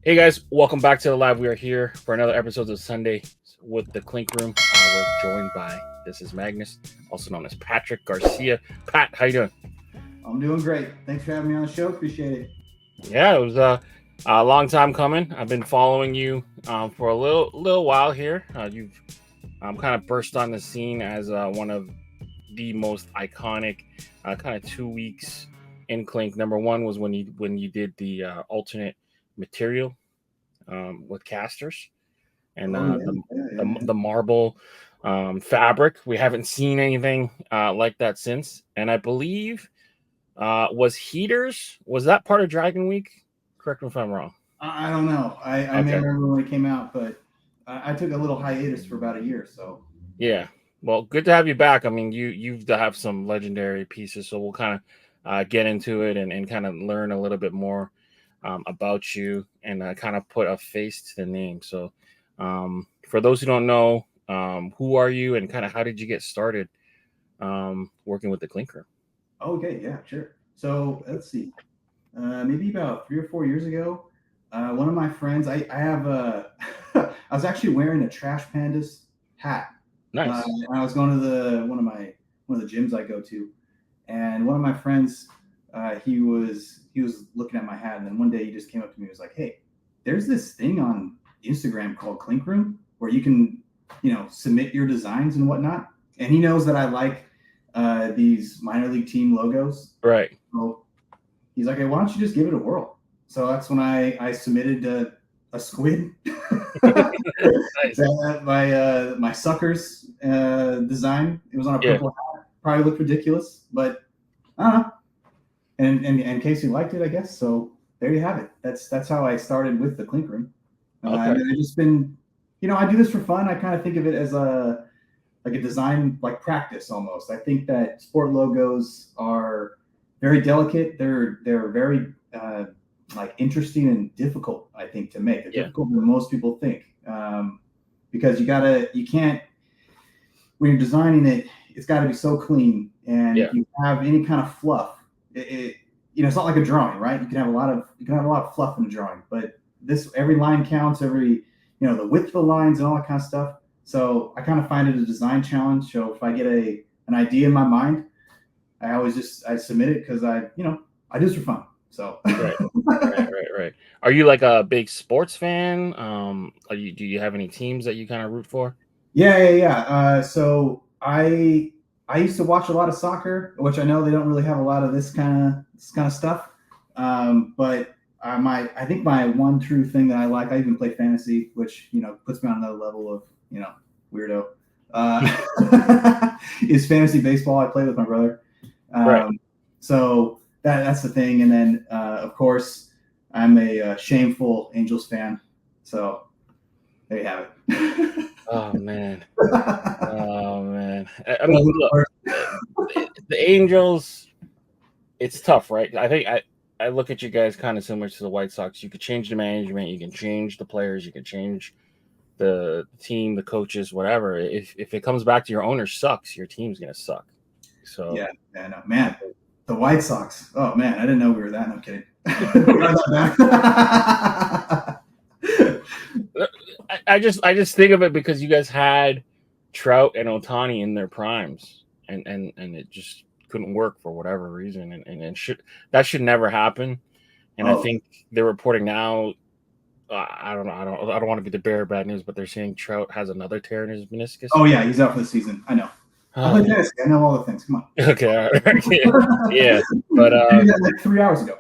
Hey guys, welcome back to the live. We are here for another episode of Sundaze with the Clink Room. We're joined by is.Magnus, also known as Patrick Garcia. Pat, how you doing? I'm doing great. Thanks for having me on the show. Appreciate it. Yeah, it was a long time coming. I've been following you for a little while here. You've kind of burst on the scene as one of the most iconic kind of 2 weeks in Clink. Number one was when you did the alternate material with casters and the marble fabric. We haven't seen anything like that since. And I believe was that part of Dragon Week? Correct me if I'm wrong. I don't know. I may remember when it came out, but I took a little hiatus for about a year. So yeah, well, good to have you back. I mean, you have some legendary pieces, so we'll kind of get into it and kind of learn a little bit more about you and kind of put a face to the name. So for those who don't know, who are you and kind of how did you get started working with the Clink Room? Okay, yeah, sure. So let's see, maybe about 3 or 4 years ago, one of my friends, I have I was actually wearing a Trash Pandas hat. Nice. I was going to one of the gyms I go to, and one of my friends, he was looking at my hat, and then one day he just came up to me and was like, "Hey, there's this thing on Instagram called Clink Room where you can, submit your designs and whatnot." And he knows that I like these minor league team logos. Right. So he's like, "Hey, why don't you just give it a whirl?" So that's when I submitted a squid. Nice. my suckers design. It was on a purple hat. Probably looked ridiculous, but I don't know. And Casey liked it, I guess. So there you have it. That's how I started with the Clink Room. Okay. And I just been, I do this for fun. I kind of think of it as a design like practice almost. I think that sport logos are very delicate. They're very like interesting and difficult, I think, to make. They're difficult than most people think, because you can't, when you're designing it, it's got to be so clean, and if you have any kind of fluff, it's not like a drawing, right? You can have a lot of fluff in a drawing, but every line counts, every the width of the lines and all that kind of stuff. So I kind of find it a design challenge. So if I get an idea in my mind, I submit it because I do this for fun. So right. Are you like a big sports fan? Do you have any teams that you kind of root for? Yeah. So I used to watch a lot of soccer, which I know they don't really have a lot of this kind of stuff. But I think my one true thing that I like, I even play fantasy, which puts me on another level of weirdo. Is fantasy baseball. I play with my brother. Right. So that's the thing. And then of course I'm a shameful Angels fan. So there you have it. Oh man. I mean, look, the Angels, it's tough, right? I think I look at you guys kind of similar to the White Sox. You could change the management, you can change the players, you can change the team, the coaches, whatever. If it comes back to your owner sucks, your team's gonna suck. So yeah, man, the White Sox. Oh man, I didn't know we were that. No, I'm kidding. I just think of it because you guys had Trout and Ohtani in their primes, and it just couldn't work for whatever reason, and that should never happen. And I think they're reporting now. I don't know. I don't want to be the bearer of bad news, but they're saying Trout has another tear in his meniscus. Oh yeah, he's out for the season. I know. I play tennis. I know all the things. Come on. Okay. All right. Yeah. But like 3 hours ago.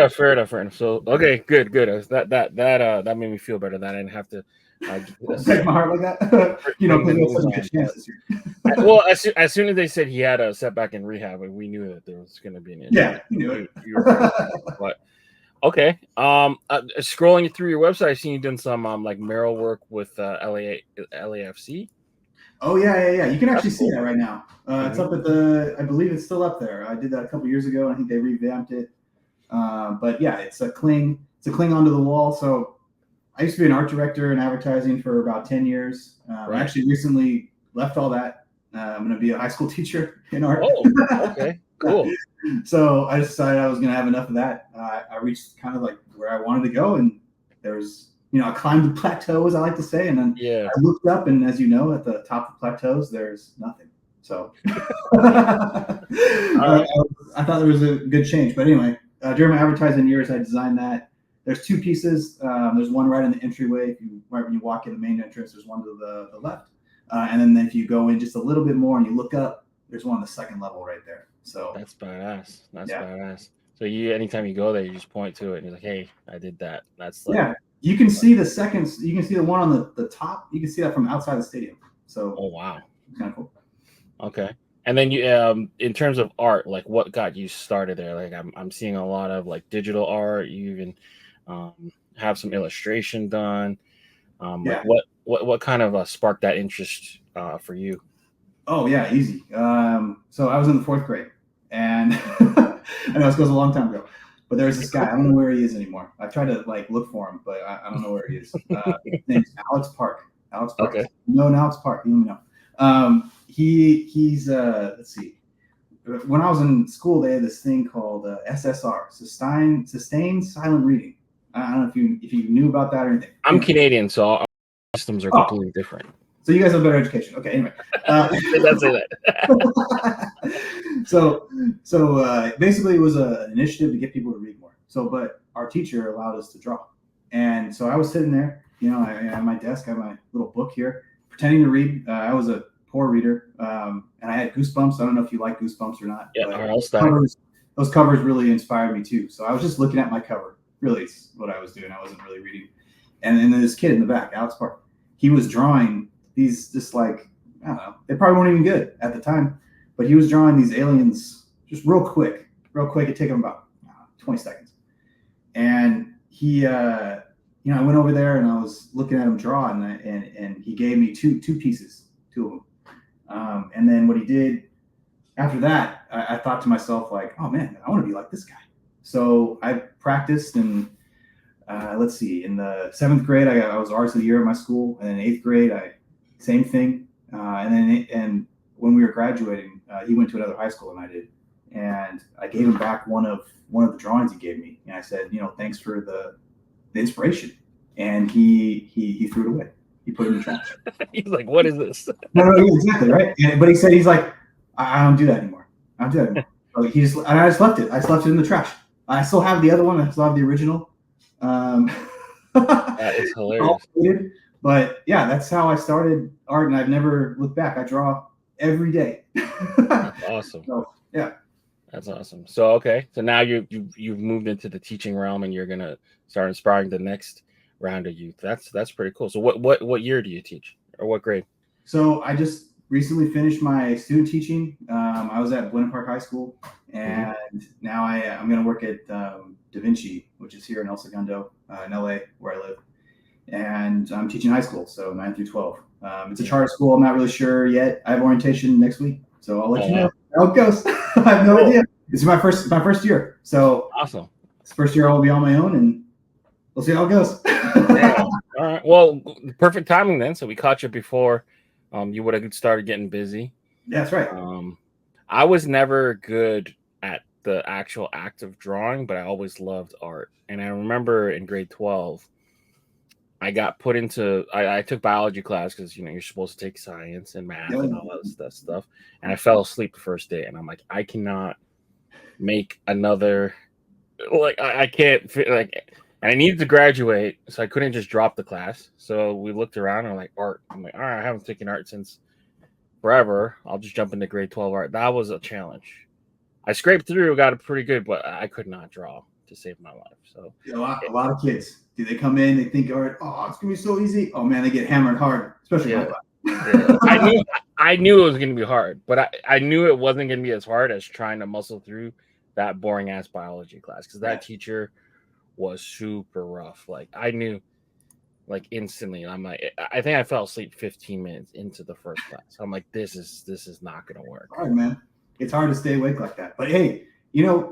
Fair enough. So okay, good. That made me feel better. That I didn't have to break my heart like that. Well, as soon as they said he had a setback in rehab, we knew that there was going to be an injury. Yeah, you knew it. You were but Okay. Scrolling through your website, I've seen you done some like mural work with LAFC. Oh yeah. You can That's actually see cool. that right now. It's up at I believe it's still up there. I did that a couple years ago. I think they revamped it. But yeah, it's a cling onto the wall. So I used to be an art director in advertising for about 10 years. Right. I actually recently left all that. I'm going to be a high school teacher in art. Oh, okay, cool. So I decided I was going to have enough of that. I reached kind of like where I wanted to go, and there was, I climbed the plateaus, I like to say, and then I looked up, and as you know, at the top of the plateaus, there's nothing. So I thought there was a good change. But anyway, during my advertising years, I designed that. There's two pieces. There's one right in the entryway. Right when you walk in the main entrance, there's one to the left. And then if you go in just a little bit more and you look up, there's one on the second level right there. So that's badass. That's badass. So anytime you go there, you just point to it and you're like, "Hey, I did that." That's like, you can see the seconds. You can see the one on the top. You can see that from outside the stadium. So wow, kind of cool. Okay. And then you, in terms of art, like what got you started there? Like I'm seeing a lot of like digital art. You even have some illustration done. Like what kind of sparked that interest for you? Oh yeah, easy. So I was in the 4th grade, and I know this goes a long time ago, but there's this guy. I don't know where he is anymore. I tried to like look for him, but I don't know where he is. His name's Alex Park. Alex Park. Okay. No, Alex Park. You let me know. He's let's see. When I was in school, they had this thing called SSR, sustained silent reading. I don't know if you knew about that or anything. I'm Canadian, so our systems are completely different. So you guys have better education. Okay, anyway. That's it. So basically it was an initiative to get people to read more. So, but our teacher allowed us to draw. And so I was sitting there, at my desk, I have my little book here, pretending to read. I was a poor reader, and I had Goosebumps. I don't know if you like Goosebumps or not. Yeah, those covers really inspired me too. So I was just looking at my cover. Really, it's what I was doing. I wasn't really reading. And then this kid in the back, Alex Park, he was drawing these just like, I don't know, they probably weren't even good at the time, but he was drawing these aliens just real quick. It'd take him about 20 seconds. And he, I went over there and I was looking at him draw, and he gave me two pieces, two of them. And then what he did after that, I thought to myself, like, oh man, I want to be like this guy. So I practiced, and let's see, in the 7th grade, I was artist of the year at my school, and in 8th grade, same thing. And when we were graduating, he went to another high school than I did, and I gave him back one of the drawings he gave me, and I said, thanks for the inspiration. And he threw it away. He put it in the trash. He's like, what is this? No, exactly right. But he said, he's like, I don't do that anymore. So I just left it. I just left it in the trash. I still have the other one. I still have the original. That is hilarious. But yeah, that's how I started art, and I've never looked back. I draw every day. That's awesome. So, yeah. That's awesome. So okay, so now you've moved into the teaching realm, and you're gonna start inspiring the next round of youth. That's pretty cool. So what year do you teach, or what grade? So I just recently finished my student teaching. I was at Buena Park High School, and now I'm going to work at Da Vinci, which is here in El Segundo, in LA, where I live. And I'm teaching high school, so 9 through 12. It's a charter school. I'm not really sure yet. I have orientation next week, so I'll let you know how it goes. I have no idea. It's my first year, so awesome. This first year I'll be on my own, and we'll see how it goes. All right. Well, perfect timing then. So we caught you before you would have started getting busy. That's right. I was never good at the actual act of drawing, but I always loved art. And I remember in grade 12, I got put into, I took biology class because, you're supposed to take science and math and all that stuff. And I fell asleep the first day. And I'm like, I cannot make another, like, I can't, like, and I needed to graduate, so I couldn't just drop the class. So we looked around and we're like, art. I'm like, all right, I haven't taken art since forever. I'll just jump into grade 12 art. That was a challenge. I scraped through, got it pretty good, but I could not draw to save my life. So a lot of kids, they come in, they think art, it's gonna be so easy. Oh man, they get hammered hard, especially my class. I knew it was gonna be hard, but I knew it wasn't gonna be as hard as trying to muscle through that boring ass biology class, because that teacher was super rough. Like I knew, like instantly. I'm like, I think I fell asleep 15 minutes into the first class. I'm like, this is not gonna work. All right, man. It's hard to stay awake like that. But hey,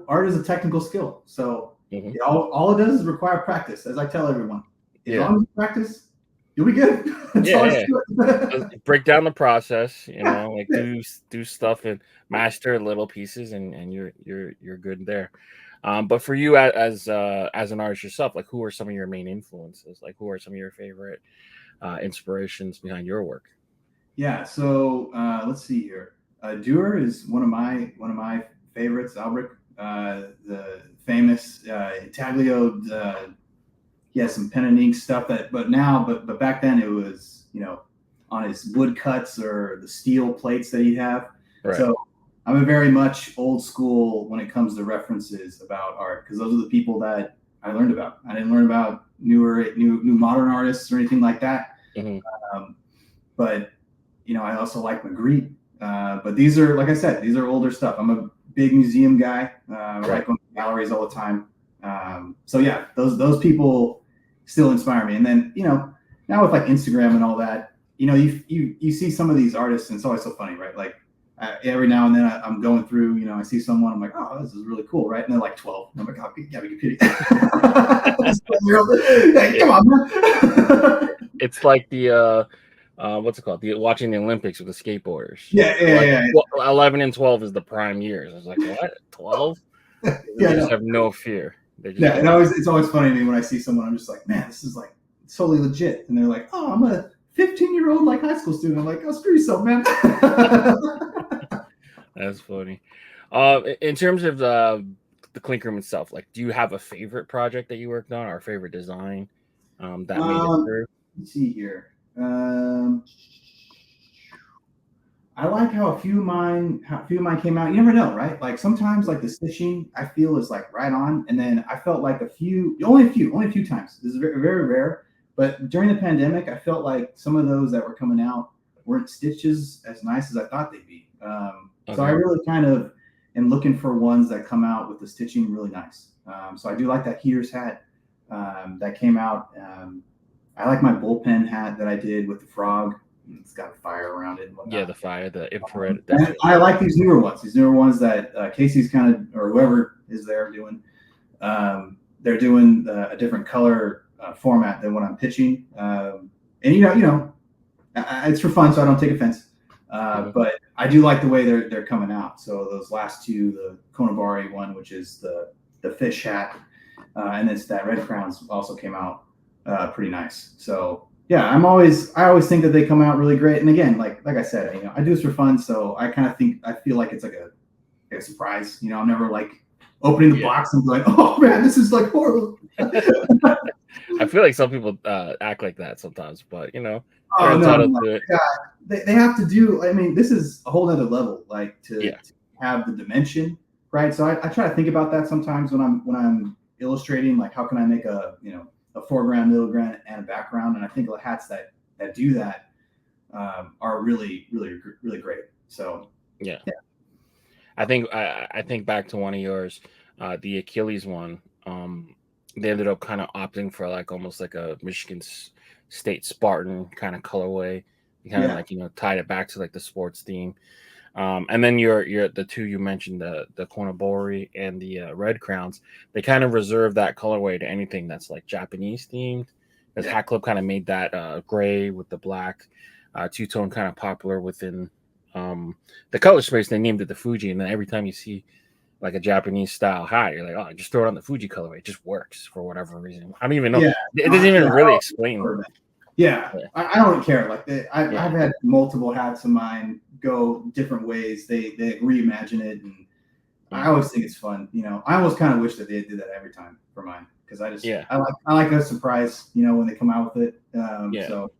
art is a technical skill. So all it does is require practice, as I tell everyone. As long as you practice, you'll be good. Break down the process, like do stuff and master little pieces, and you're good there. But for you as an artist yourself, like who are some of your main influences? Like who are some of your favorite inspirations behind your work? Yeah, so let's see here. Duer is one of my favorites. Albrecht, the famous intaglio. He has some pen and ink stuff but back then it was on his wood cuts or the steel plates that he'd have. Right. So I'm a very much old school when it comes to references about art, because those are the people that I learned about. I didn't learn about new modern artists or anything like that. But I also like Magritte. But these are, like I said, these are older stuff. I'm a big museum guy. I like going to galleries all the time. So yeah, those people still inspire me. And then now with like Instagram and all that, you see some of these artists, and it's always so funny, right? Like every now and then I'm going through, I see someone, I'm like, oh, this is really cool, right? And they're like 12. And I'm like, oh, you gotta be kidding. Hey, come on, man. It's like the what's it called? Watching the Olympics with the skateboarders. Yeah. 11 and 12 is the prime years. I was like, what? 12? They just have no fear. It's always funny to me when I see someone. I'm just like, man, this is like totally legit. And they're like, oh, I'm a 15-year-old like high school student. I'm like, oh, screw yourself, man. That's funny. In terms of the Clink Room itself, like, do you have a favorite project that you worked on, or a favorite design that made it through? Let's see here. I like how a few of mine came out. You never know, right? Like sometimes, like the stitching, I feel is like right on, and then I felt like only a few times. This is very, very rare. But during the pandemic, I felt like some of those that were coming out weren't stitches as nice as I thought they'd be. So I really kind of am looking for ones that come out with the stitching really nice. So I do like that heater's hat that came out. I like my bullpen hat that I did with the frog. It's got fire around it and whatnot. Yeah, the fire, the infrared. I like these newer ones that Casey's kind of, or whoever is there doing. They're doing a different color format than what I'm pitching. And it's for fun, so I don't take offense. But I do like the way they're coming out. So those last two, the Konabari one, which is the fish hat, and then that red crowns also came out pretty nice. So yeah, I always think that they come out really great. And again, like I said, I do this for fun, so I feel like it's like a surprise. I'm never like opening the box and be like, oh man, this is like horrible. I feel like some people act like that sometimes, but no. Yeah, they have to do. I mean, this is a whole other level, like to have the dimension, right? So I try to think about that sometimes when I'm illustrating, like how can I make a foreground, middle ground, and a background. And I think the hats that do that are really, really, really great. So yeah. I think back to one of yours, the Achilles one. They ended up kind of opting for like almost like a Michigan State Spartan kind of colorway. You kind of like tied it back to like the sports theme. And then you're the two you mentioned, the Konabori and the Red Crowns, they kind of reserve that colorway to anything that's like Japanese themed. Because Hat Club kind of made that gray with the black two-tone kind of popular within the color space. They named it the Fuji, and then every time you see like a Japanese style hat, you're like, oh, just throw it on the Fuji colorway. It just works for whatever reason. I don't even know. It doesn't even really explain. I don't care. Like I've had multiple hats of mine go different ways. They reimagine it, and I always think it's fun. I almost kind of wish that they did that every time for mine, because I like a surprise. When they come out with it. So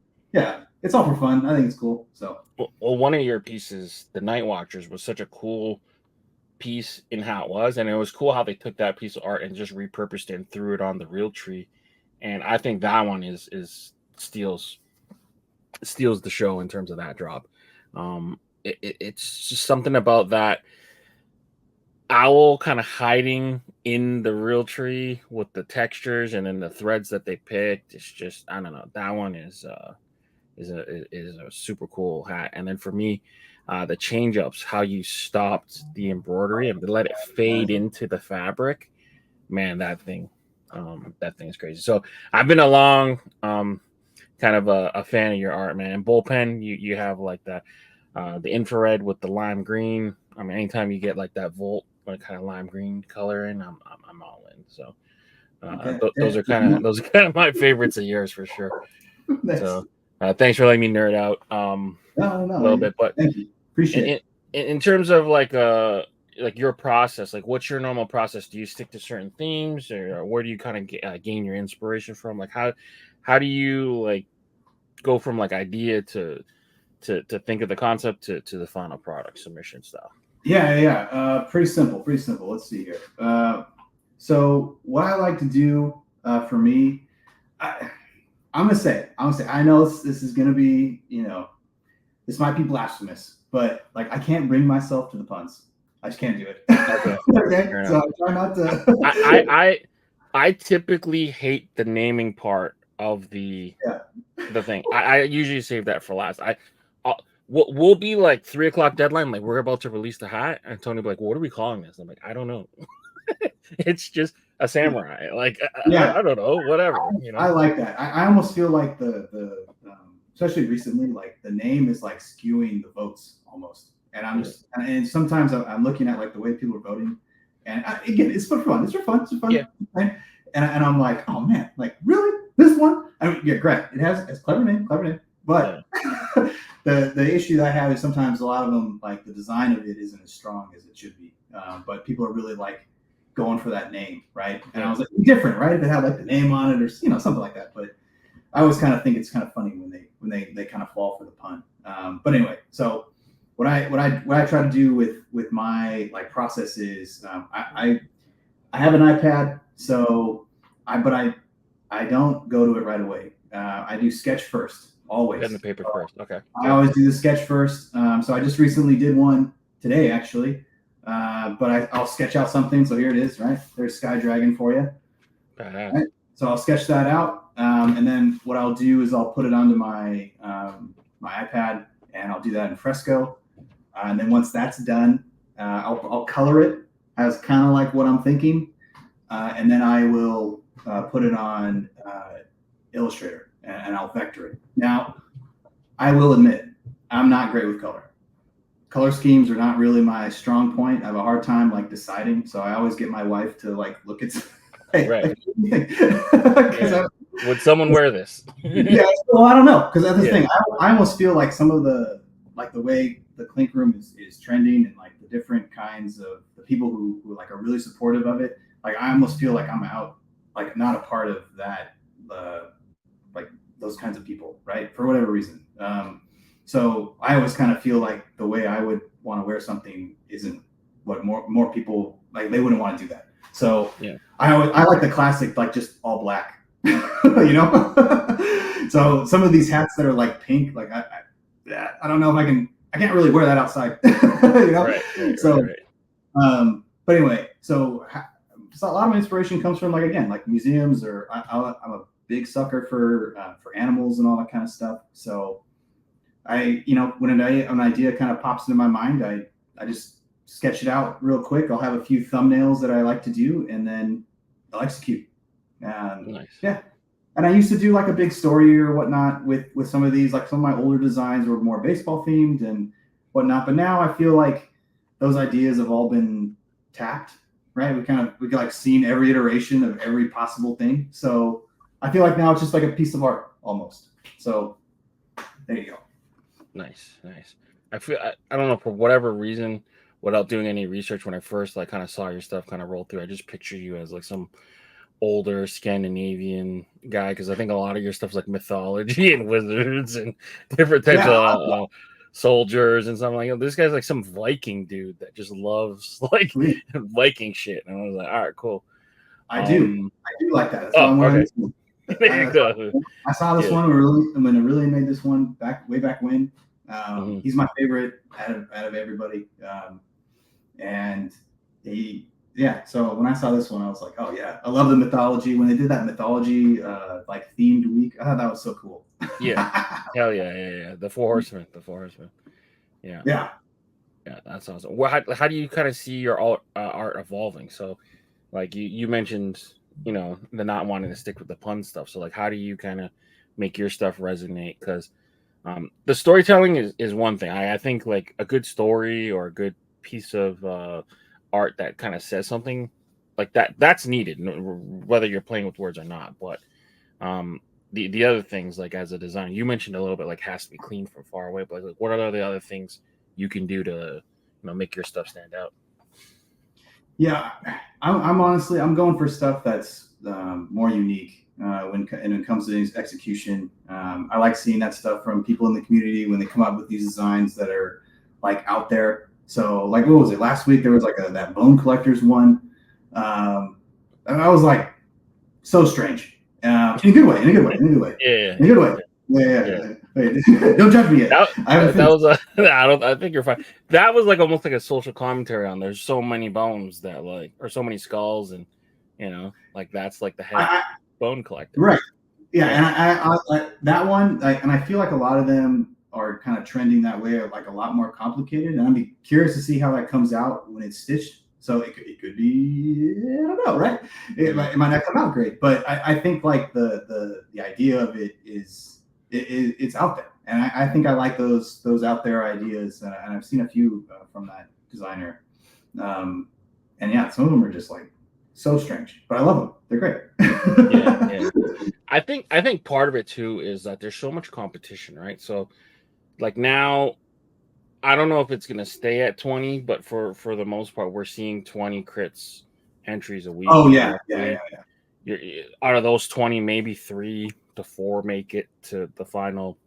it's all for fun. I think it's cool. So well, one of your pieces, the Night Watchers, was such a cool piece in how it was, and it was cool how they took that piece of art and just repurposed it and threw it on the real tree. And I think that one is steals the show in terms of that drop. It's just something about that owl kind of hiding in the real tree with the textures and then the threads that they picked. It's just, I don't know. That one is a super cool hat. And then for me, the change ups, how you stopped the embroidery and let it fade into the fabric, man, that thing is crazy. So I've been a long kind of a fan of your art, man. And bullpen, you have like that the infrared with the lime green. I mean, anytime you get like that volt like kind of lime green color in, I'm all in. So those are kind of my favorites of yours for sure. Nice. So thanks for letting me nerd out No, a little bit. But thank you. Appreciate it. In terms of like your process, like what's your normal process? Do you stick to certain themes, or where do you kind of gain your inspiration from? Like how do you like go from like idea to think of the concept to the final product submission style? Yeah. Pretty simple. Let's see here. So what I like to do for me, I'm gonna say, I know this is gonna be, this might be blasphemous, but like I can't bring myself to the puns. I just can't do it. Okay. So I try not to. I typically hate the naming part of the thing. I usually save that for last. We'll be like 3 o'clock deadline. Like we're about to release the hat, and Tony will be like, "What are we calling this?" I'm like, "I don't know." It's just a samurai. Like I don't know, whatever. I like that. I almost feel like the especially recently, like the name is like skewing the votes almost. And I'm just and sometimes I'm looking at like the way people are voting, and again, it's for fun. It's for fun. Yeah. Right? And I'm like, oh man, like really this one? I mean, yeah, great. It has clever name, but the issue that I have is sometimes a lot of them, like the design of it isn't as strong as it should be. But people are really like going for that name, right? And I was like, different, right? If it had like the name on it or something like that. But I always kind of think it's kind of funny when they kind of fall for the pun. But anyway, so what I try to do with my like process is I have an iPad, so I don't go to it right away. I do sketch first, always. Pen and paper first. Okay. I always do the sketch first. So I just recently did one today, actually. But I'll sketch out something. So here it is, right? There's Sky Dragon for you. Right? So I'll sketch that out. And then what I'll do is I'll put it onto my iPad, and I'll do that in Fresco. And then once that's done, I'll color it as kind of like what I'm thinking. And then I will put it on Illustrator, and I'll vector it. Now, I will admit, I'm not great with color. Color schemes are not really my strong point. I have a hard time like deciding. So I always get my wife to like look at right. Would someone wear this? Yeah, well, I don't know, because that's the thing. I almost feel like some of the way the Clink Room is trending, and like the different kinds of the people who like are really supportive of it. Like I almost feel like I'm out, like not a part of that, like those kinds of people, right? For whatever reason. So I always kind of feel like the way I would want to wear something isn't what more people like. They wouldn't want to do that. So I like the classic, like just all black, So some of these hats that are like pink, like I don't know if I can't really wear that outside, Right, so, but anyway, so a lot of my inspiration comes from like museums, or I'm a big sucker for animals and all that kind of stuff. So when an idea kind of pops into my mind, I just sketch it out real quick. I'll have a few thumbnails that I like to do, and then I'll execute. Nice. Yeah. And I used to do like a big story or whatnot with some of these, like some of my older designs were more baseball themed and whatnot. But now I feel like those ideas have all been tapped, right? We like seen every iteration of every possible thing. So I feel like now it's just like a piece of art almost. So there you go. Nice. I don't know, for whatever reason, without doing any research, when I first like kind of saw your stuff kind of roll through, I just pictured you as like some older Scandinavian guy, because I think a lot of your stuff's like mythology and wizards and different types of soldiers and something like that. This guy's like some Viking dude that just loves like Viking shit, and I was like, all right, cool. I do like that. That's Okay. I saw this one when I really made this one way back when. He's my favorite out of everybody, and yeah, so when I saw this one, I was like, oh yeah, I love the mythology. When they did that mythology like themed week, I thought that was so cool. Yeah, hell yeah. The Four Horsemen, Yeah, Yeah. yeah, that's awesome. Well, how do you kind of see your art evolving? So, like you mentioned, the not wanting to stick with the pun stuff. So, like, how do you kind of make your stuff resonate? Because the storytelling is one thing. I think like a good story or a good piece of art that kind of says something like that's needed, whether you're playing with words or not. But the other things, like as a designer, you mentioned a little bit, like has to be clean from far away. But like, what are the other things you can do to make your stuff stand out? Yeah, I'm honestly I'm going for stuff that's more unique when it comes to execution. I like seeing that stuff from people in the community when they come up with these designs that are like out there. So like what was it last week? There was like that bone collectors one. And I was like so strange in a good way, Yeah, in a good way. Yeah. Wait, don't judge me yet. That was I think you're fine. That was like almost like a social commentary on there's so many bones that like, or so many skulls, and like that's like the head bone collector, right? Yeah, and I that one, and I feel like a lot of them are kind of trending that way, like a lot more complicated. And I'd be curious to see how that comes out when it's stitched. So it could be, I don't know, right? It might not come out great, but I think like the idea of it is it's out there, and I think I like those out there ideas, and I've seen a few from that designer, and yeah, some of them are just like so strange, but I love them. They're great. yeah. I think part of it too is that there's so much competition, right? So like now, I don't know if it's gonna stay at 20, but for the most part, we're seeing 20 crits entries a week. Oh yeah. You're, out of those 20, maybe 3 to 4 make it to the final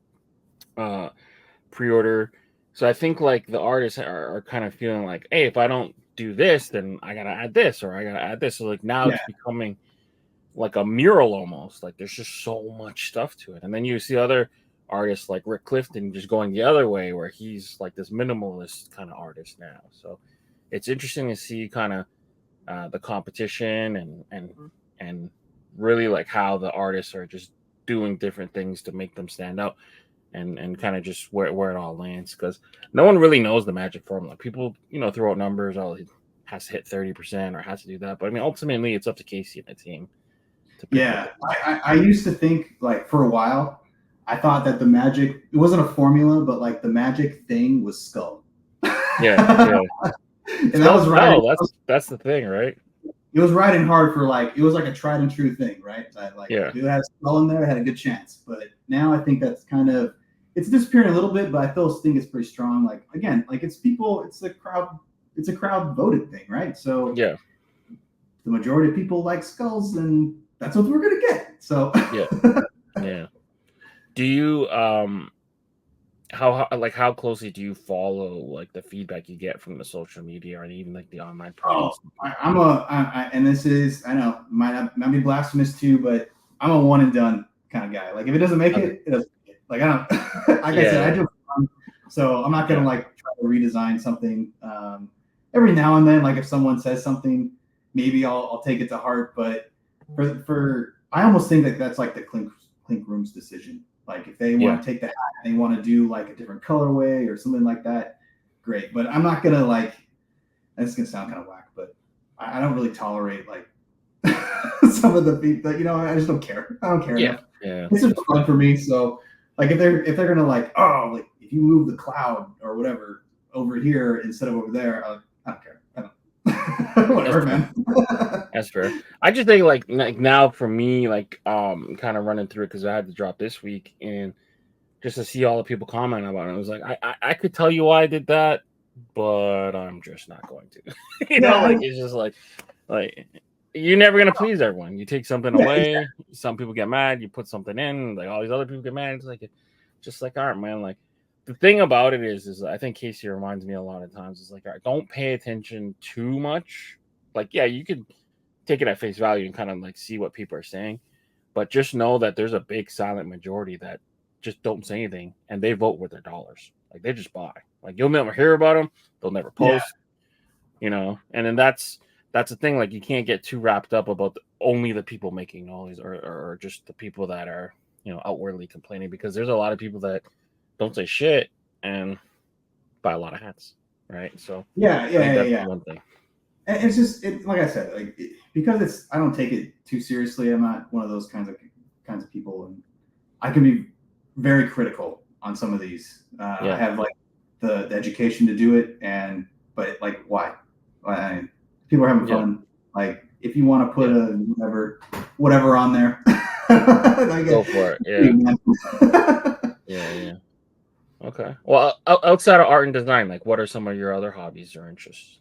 pre-order. So I think like the artists are kind of feeling like, hey, if I don't do this, then I gotta add this or I gotta add this. So like now it's becoming like a mural almost. Like there's just so much stuff to it. And then you see other artists like Rick Clifton just going the other way, where he's like this minimalist kind of artist now. So it's interesting to see kind of the competition and really like how the artists are just doing different things to make them stand out, and kind of just where it all lands, because no one really knows the magic formula. People throw out numbers, oh, it has to hit 30% or has to do that, but I mean ultimately it's up to Casey and the team. Yeah, I used to think like for a while, I thought that the magic, it wasn't a formula, but like the magic thing was skull. Yeah. And that was right. That's the thing, right? It was riding hard for like, it was like a tried and true thing, right? That like if it had skull in there, it had a good chance. But now I think that's kind of, it's disappearing a little bit, but I still think it's pretty strong. Like again, like it's a crowd voted thing, right? So yeah, the majority of people like skulls, and that's what we're gonna get. So yeah. Do you how closely do you follow like the feedback you get from the social media or even like the online presence? And this is, I know might not be blasphemous too, but I'm a one and done kind of guy. Like if it doesn't make it, it doesn't make it. Like I don't like I said, I do it for fun, so I'm not gonna like try to redesign something. Every now and then, like if someone says something, maybe I'll take it to heart, but for I almost think that that's like the Clink Room's decision. Like if they want to take the hat, they want to do like a different colorway or something like that, great. But I'm not gonna like. This is gonna sound kind of whack, but I don't really tolerate like some of the people. I just don't care. I don't care enough. Yeah, this is fun for me. So like if they're gonna like, oh, like if you move the cloud or whatever over here instead of over there, I don't care. I don't. Whatever, man. That's fair. I just think like now for me, like kind of running through it because I had to drop this week, and just to see all the people comment about it, I was like, I could tell you why I did that, but I'm just not going to. It's just like you're never gonna please everyone. You take something away, exactly. Some people get mad. You put something in, like all these other people get mad. It's like just like art, man. Like the thing about it is I think Casey reminds me a lot of times. Is like, all right, don't pay attention too much. Like, yeah, you could take it at face value and kind of like see what people are saying, but just know that there's a big silent majority that just don't say anything, and they vote with their dollars. Like they just buy. Like you'll never hear about them. They'll never post. And then that's that's the thing. Like, you can't get too wrapped up about only the people making noise, or just the people that are, outwardly complaining, because there's a lot of people that don't say shit and buy a lot of hats, right? So Yeah, I think that's yeah. one thing. And it's just like I said, because I don't take it too seriously. I'm not one of those kinds of people, and I can be very critical on some of these. I have like the education to do it, but like why? People are having fun. Like, if you want to put a whatever on there, go for it. Yeah. Okay. Well, outside of art and design, like, what are some of your other hobbies or interests?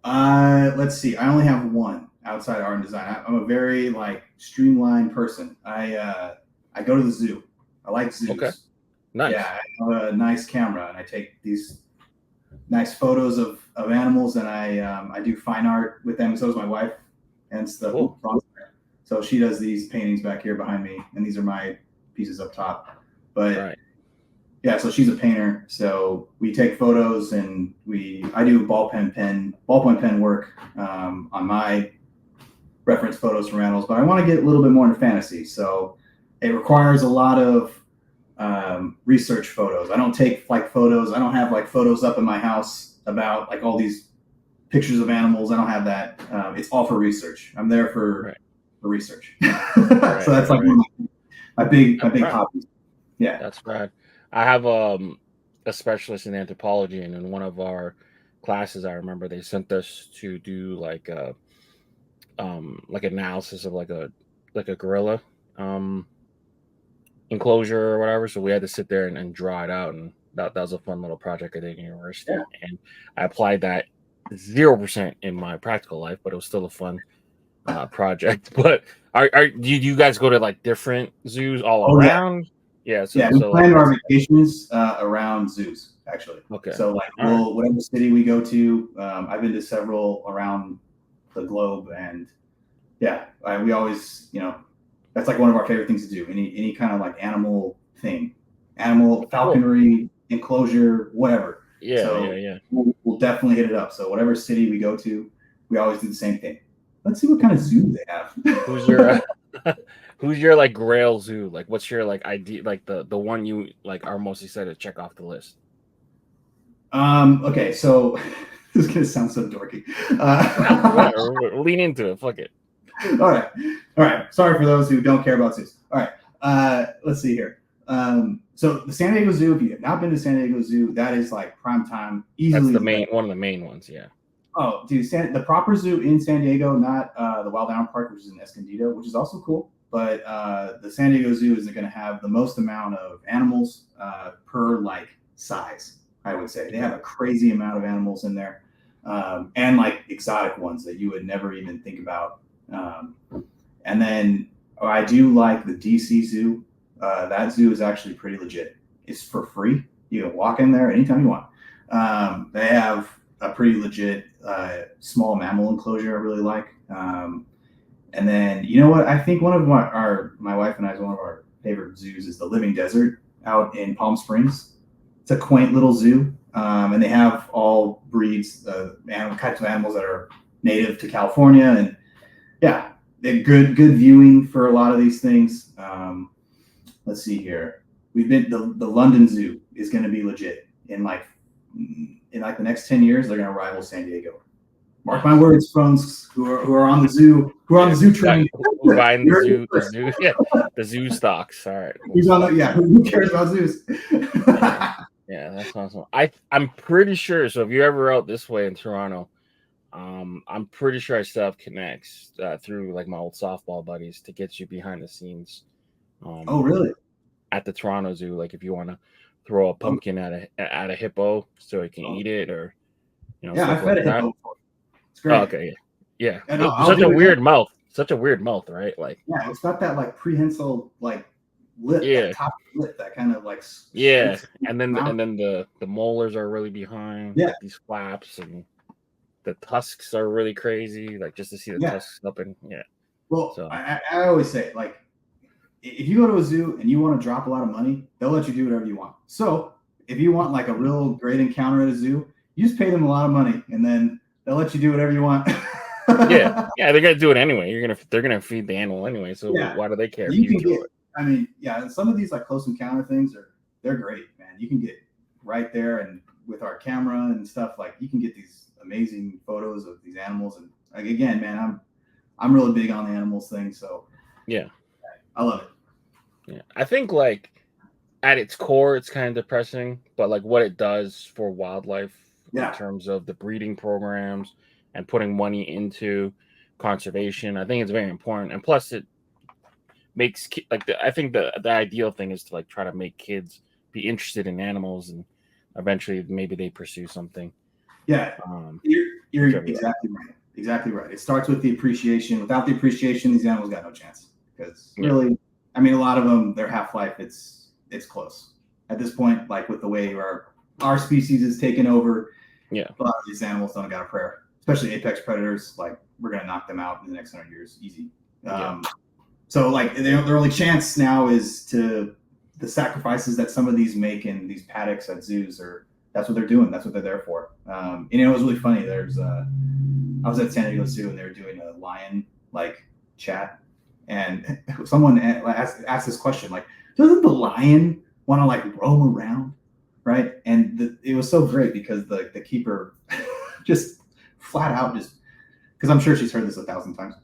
Let's see. I only have one outside art and design. I'm a very streamlined person. I go to the zoo. I like zoos. Okay. Nice. Yeah, I have a nice camera, and I take these nice photos of animals, and I do fine art with them. So does my wife, and stuff. Cool. So she does these paintings back here behind me, and these are my pieces up top. But yeah, so she's a painter. So we take photos, and I do ballpoint pen work on my reference photos from animals. But I want to get a little bit more into fantasy, so it requires a lot of research photos. I don't take photos. I don't have photos up in my house about all these pictures of animals. I don't have that. It's all for research. I'm there for research. So that's one of my big hobbies. Yeah, that's rad. I have a specialist in anthropology, and in one of our classes, I remember they sent us to do analysis of like a gorilla enclosure or whatever. So we had to sit there and draw it out, and that was a fun little project I did in university. Yeah. And I applied that 0% in my practical life, but it was still a fun project. But do you guys go to different zoos all around? Yeah. We plan our vacations around zoos, actually. Okay. So whatever city we go to, I've been to several around the globe, and we always, that's one of our favorite things to do. Any kind of animal thing, falconry, enclosure, whatever. Yeah. We'll definitely hit it up. So whatever city we go to, we always do the same thing. Let's see what kind of zoo they have. Who's your grail zoo? What's your ID, the one you are most excited to check off the list? Okay, so this is gonna sound so dorky. Lean into it. Fuck it. All right. Sorry for those who don't care about zoos. All right. Let's see here. So the San Diego Zoo, if you have not been to San Diego Zoo, that is prime time. Easily that's one of the main ones. Yeah. Oh, dude, the proper zoo in San Diego, not the Wild Animal Park, which is in Escondido, which is also cool. But the San Diego Zoo is going to have the most amount of animals per size. I would say they have a crazy amount of animals in there, and exotic ones that you would never even think about. And then I do like the DC Zoo. That zoo is actually pretty legit. It's for free. You can walk in there anytime you want. They have a pretty legit small mammal enclosure I really like. And then, you know what? I think one of my wife and I's one of our favorite zoos is the Living Desert out in Palm Springs. It's a quaint little zoo, and they have all breeds, types of animals that are native to California, and they're good viewing for a lot of these things. Let's see here. We've been the London Zoo is going to be legit in the next 10 years. They're going to rival San Diego. Mark my words, folks who are on the zoo, train. Who's buying the zoo stocks. All right. Who cares about zoos? Yeah, that's awesome. I'm pretty sure. So if you're ever out this way in Toronto, I'm pretty sure I still have connects through my old softball buddies to get you behind the scenes. Oh, really? At the Toronto Zoo, if you want to throw a pumpkin at a hippo so it can eat it, or I fed a hippo before. It's great. Oh, okay, yeah. Such a weird mouth, right? It's got that prehensile lip, that top lip, that kind of and then the molars are really behind. These flaps, and the tusks are really crazy. Just to see the tusks up and Well, so. I always say if you go to a zoo and you want to drop a lot of money, they'll let you do whatever you want. So if you want a real great encounter at a zoo, you just pay them a lot of money, and then they'll let you do whatever you want. Yeah, they're gonna do it anyway. They're gonna feed the animal anyway. So why do they care? You can get. I mean, some of these like close encounter things they're great, man. You can get right there, and with our camera and stuff, like you can get these amazing photos of these animals. And like again, man, I'm really big on the animals thing. So yeah, I love it. Yeah, I think like at its core, it's kind of depressing, but like what it does for wildlife in terms of the breeding programs and putting money into conservation, I think it's very important. And plus, it makes I think the ideal thing is to like try to make kids be interested in animals, and eventually maybe they pursue something. Yeah, you're exactly right. Exactly right. It starts with the appreciation. Without the appreciation, these animals got no chance. Because really, I mean, a lot of them, their half-life, it's close at this point. Like with the way our species is taken over, a lot of these animals don't got a prayer. Especially apex predators, like we're gonna knock them out in the next 100 years, easy. So like their only chance now is to the sacrifices that some of these make in these paddocks at zoos, or that's what they're doing. That's what they're there for. And it was really funny. There's I was at San Diego Zoo and they were doing a lion like chat, and someone asked this question like, doesn't the lion want to like roam around, right? And it was so great because the keeper just flat out because I'm sure she's heard this 1,000 times.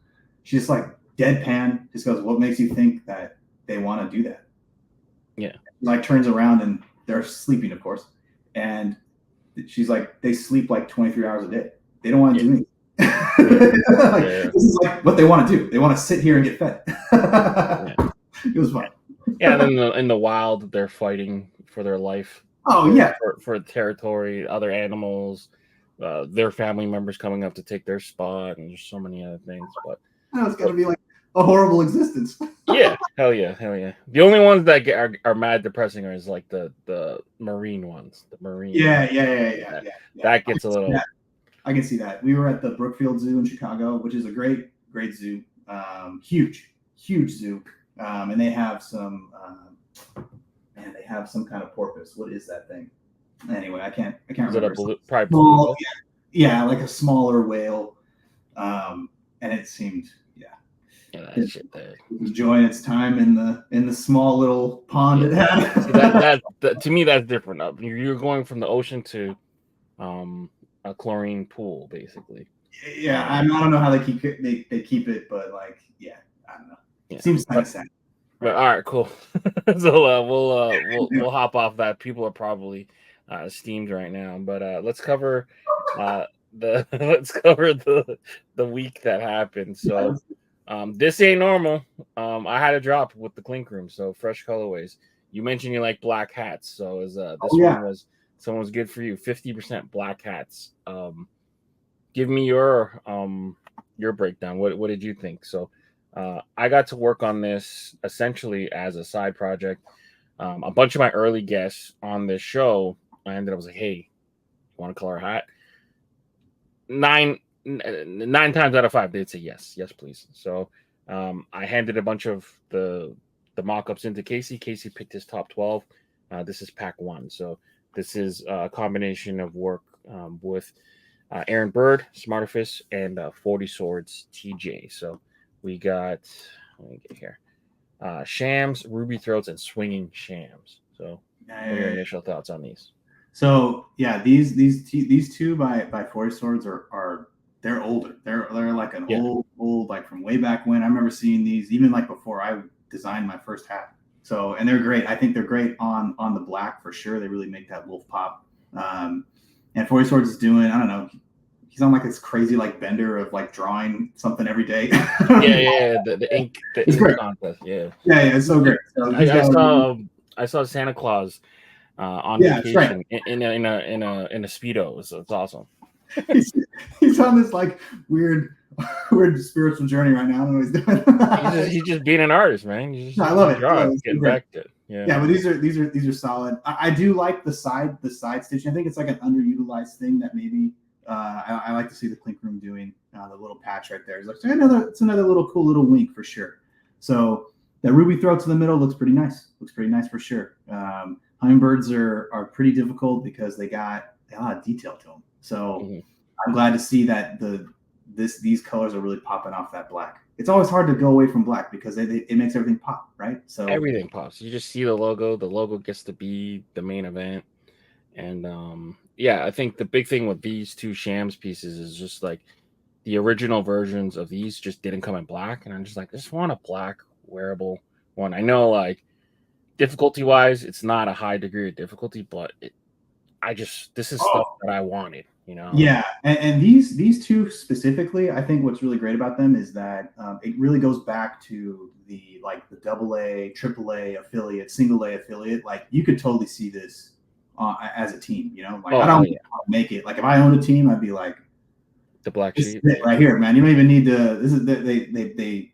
She just like deadpan just goes, what makes you think that they want to do that? Yeah. Like turns around and they're sleeping, of course. And she's like, they sleep like 23 hours a day. They don't want to do anything. This is like what they want to do. They want to sit here and get fed. It was fun. And then in the wild, they're fighting for their life. For territory, other animals, their family members coming up to take their spot, and there's so many other things. But it's got to be like a horrible existence. Hell yeah. The only ones that are mad depressing is like the marine ones. The marine. Yeah. That gets a little. I can see that. We were at the Brookfield Zoo in Chicago, which is a great zoo. Huge zoo. And they have some. They have some kind of porpoise. What is that thing? Anyway, I can't remember. Is it probably blue? Yeah, like a smaller whale. And it seemed, that shit there. It was enjoying its time in the small little pond it had. See, that to me that's different. You're going from the ocean to a chlorine pool, basically. Yeah, I don't know how they keep it. They keep it, but like, I don't know. It seems kind of sad. But all right, cool. So we'll hop off that. People are probably steamed right now, but let's cover the week that happened. So this ain't normal. I had a drop with the Clink Room, so Fresh Colorways. You mentioned you like black hats, so one was good for you. 50% black hats. Give me your breakdown. What did you think? So I got to work on this essentially as a side project. A bunch of my early guests on this show, I was like, hey, want to color a hat? Nine times out of 5, they'd say yes, please. So I handed a bunch of the mock-ups into Casey. Casey picked his top 12. This is pack 1. So this is a combination of work with Aaron Bird, Smartifice, and 40 Swords TJ. So we got, let me get here, Shams, Ruby Throats, and Swinging Shams. So what are your initial thoughts on these? So these two by 40 Swords are they're older. They're like an old like from way back when. I remember seeing these even like before I designed my first hat. So, and they're great. I think they're great on the black for sure. They really make that wolf pop. And 40 Swords is doing, I don't know, he's on like this crazy like bender of like drawing something every day. The ink contest. It's so great. So I saw Santa Claus on vacation in a Speedo. So it's awesome. he's on this like weird spiritual journey right now. I don't know what he's doing. he's just being an artist, man. I love it. Getting back to it. Yeah, but these are solid. I do like the side stitching. I think it's like an underutilized thing that maybe I like to see the Clink Room doing. The little patch right there is like it's another little cool little wink for sure. So that ruby throats in the middle looks pretty nice. Looks pretty nice for sure. Hummingbirds are pretty difficult because they got a lot of detail to them. So I'm glad to see that these colors are really popping off that black. It's always hard to go away from black because it makes everything pop, right? So everything pops. You just see the logo. The logo gets to be the main event. And yeah, I think the big thing with these two Shams pieces is just like the original versions of these just didn't come in black. And I'm just like, I just want a black wearable one. I know, like, difficulty wise, it's not a high degree of difficulty, but this is stuff that I wanted, you know? Yeah, and these two specifically, I think what's really great about them is that it really goes back to the AA, AAA affiliate, single A affiliate. Like you could totally see this as a team, you know. Like I don't make it. Like if I owned a team, I'd be like the black sheep right here, man. You don't even need to. This is they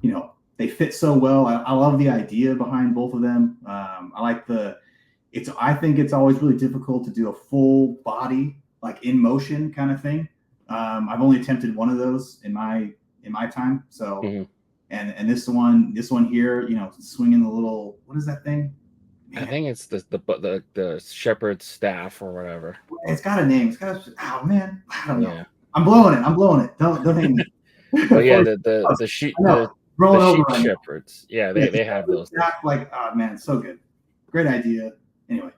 you know, they fit so well. I love the idea behind both of them. I like I think it's always really difficult to do a full body, like in motion kind of thing. I've only attempted one of those in my time. So, and this one here, you know, swinging the little, what is that thing? Man. I think it's the shepherd's staff or whatever. It's got a name. It's got oh man, I don't know. I'm blowing it. Don't hate me. But yeah, the sheep shepherds. Yeah, they have those. Like, oh man, so good. Great idea. Anyway.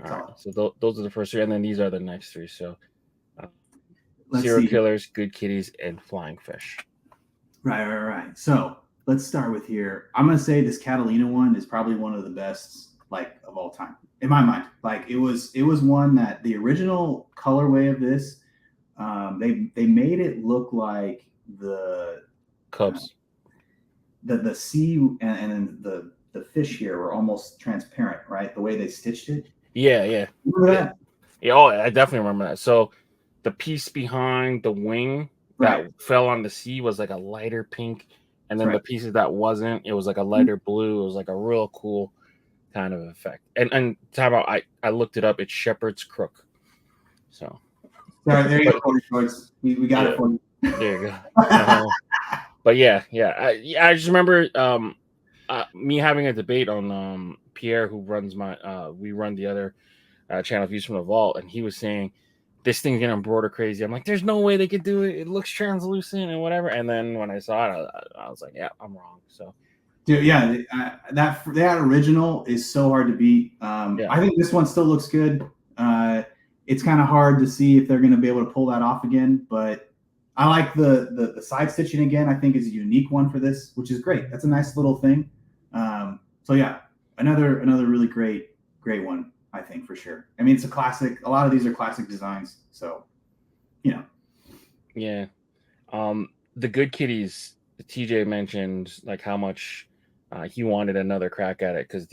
All right. So those are the first three, and then these are the next three. So serial killers, good kitties, and flying fish. Right. So let's start with here. I'm gonna say this Catalina one is probably one of the best, like, of all time in my mind. Like it was one that the original colorway of this, they made it look like the Cubs, the sea and the fish here were almost transparent, right? The way they stitched it. Yeah. Remember that? Yeah, I definitely remember that. So the piece behind the wing that fell on the sea was like a lighter pink, and then the pieces that wasn't, it was like a lighter blue. It was like a real cool kind of effect. And time out, I looked it up. It's Shepherd's Crook. So there you go. We got it for you. There you go. But yeah. I just remember me having a debate on Pierre, who runs we run the other channel, Views from the Vault, and he was saying this thing's gonna embroider crazy. I'm like, there's no way they could do it. It looks translucent and whatever. And then when I saw it, I was like, yeah, I'm wrong. So, dude, yeah, that original is so hard to beat. I think this one still looks good. It's kind of hard to see if they're gonna be able to pull that off again, but I like the side stitching again. I think is a unique one for this, which is great. That's a nice little thing. So yeah, another really great one, I think, for sure. I mean, it's a classic. A lot of these are classic designs, so you know. Yeah. The good kitties, TJ mentioned like how much he wanted another crack at it because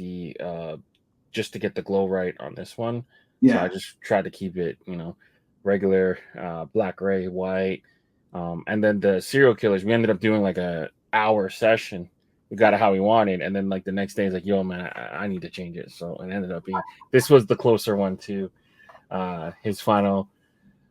just to get the glow right on this one. Yeah. So I just tried to keep it, you know, regular black, gray, white. And then the serial killers, we ended up doing like a hour session. We got it how we wanted, and then like the next day, it's like, yo, man, I need to change it. So it ended up being this was the closer one to his final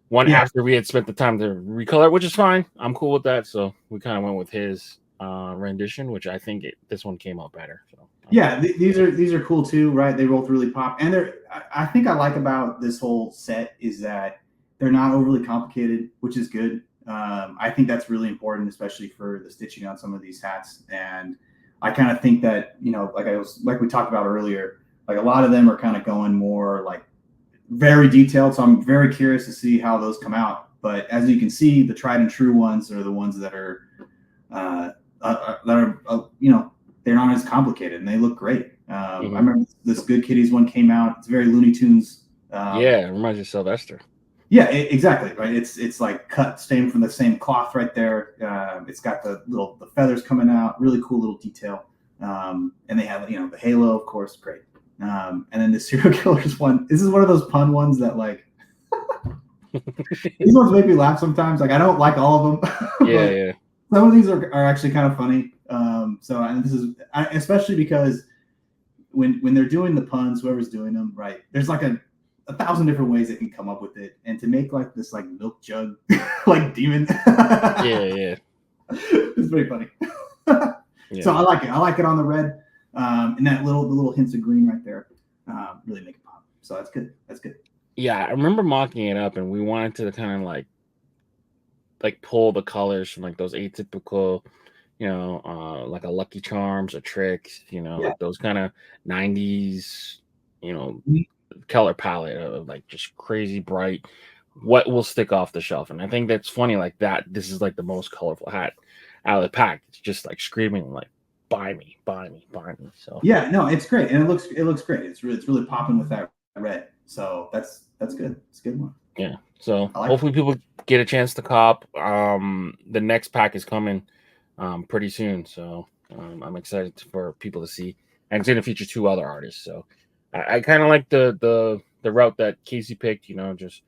one after we had spent the time to recolor, which is fine. I'm cool with that. So we kind of went with his rendition, which I think this one came out better. So yeah, these are cool too, right? They both really pop, and I think I like about this whole set is that they're not overly complicated, which is good. I think that's really important, especially for the stitching on some of these hats. And I kind of think that, you know, like we talked about earlier, like a lot of them are kind of going more like very detailed. So I'm very curious to see how those come out. But as you can see, the tried and true ones are the ones that are, you know, they're not as complicated and they look great. I remember this Good Kitties one came out. It's very Looney Tunes. Yeah, it reminds you of Sylvester. Yeah, exactly. Right. It's like cut, stained from the same cloth right there. It's got the feathers coming out. Really cool little detail. And they have, you know, the halo, of course, great. And then the serial killers one. This is one of those pun ones that like these ones make me laugh sometimes. Like I don't like all of them. Yeah. Some of these are actually kind of funny. And this is especially because when they're doing the puns, whoever's doing them, right? There's like a 1,000 different ways they can come up with it, and to make like this like milk jug like demon. Yeah. It's very funny. So I like it. I like it on the red, and that the little hints of green right there really make it pop. So that's good. Yeah, I remember mocking it up, and we wanted to kind of like like pull the colors from like those atypical, like a Lucky Charms or Tricks, Yeah. like those kind of 90s, Mhm. color palette of like just crazy bright, what will stick off the shelf. And I think that's funny, like that. This is like the most colorful hat out of the pack. It's just like screaming, like, buy me, buy me, buy me. So Yeah, no, it's great, and it looks great. It's really popping with that red. So that's good. It's a good one. yeah. So I like hopefully people get a chance to cop. The next pack is coming pretty soon. So I'm excited for people to see. And it's going to feature 2 other artists. So I kind of like the route that Casey picked. Just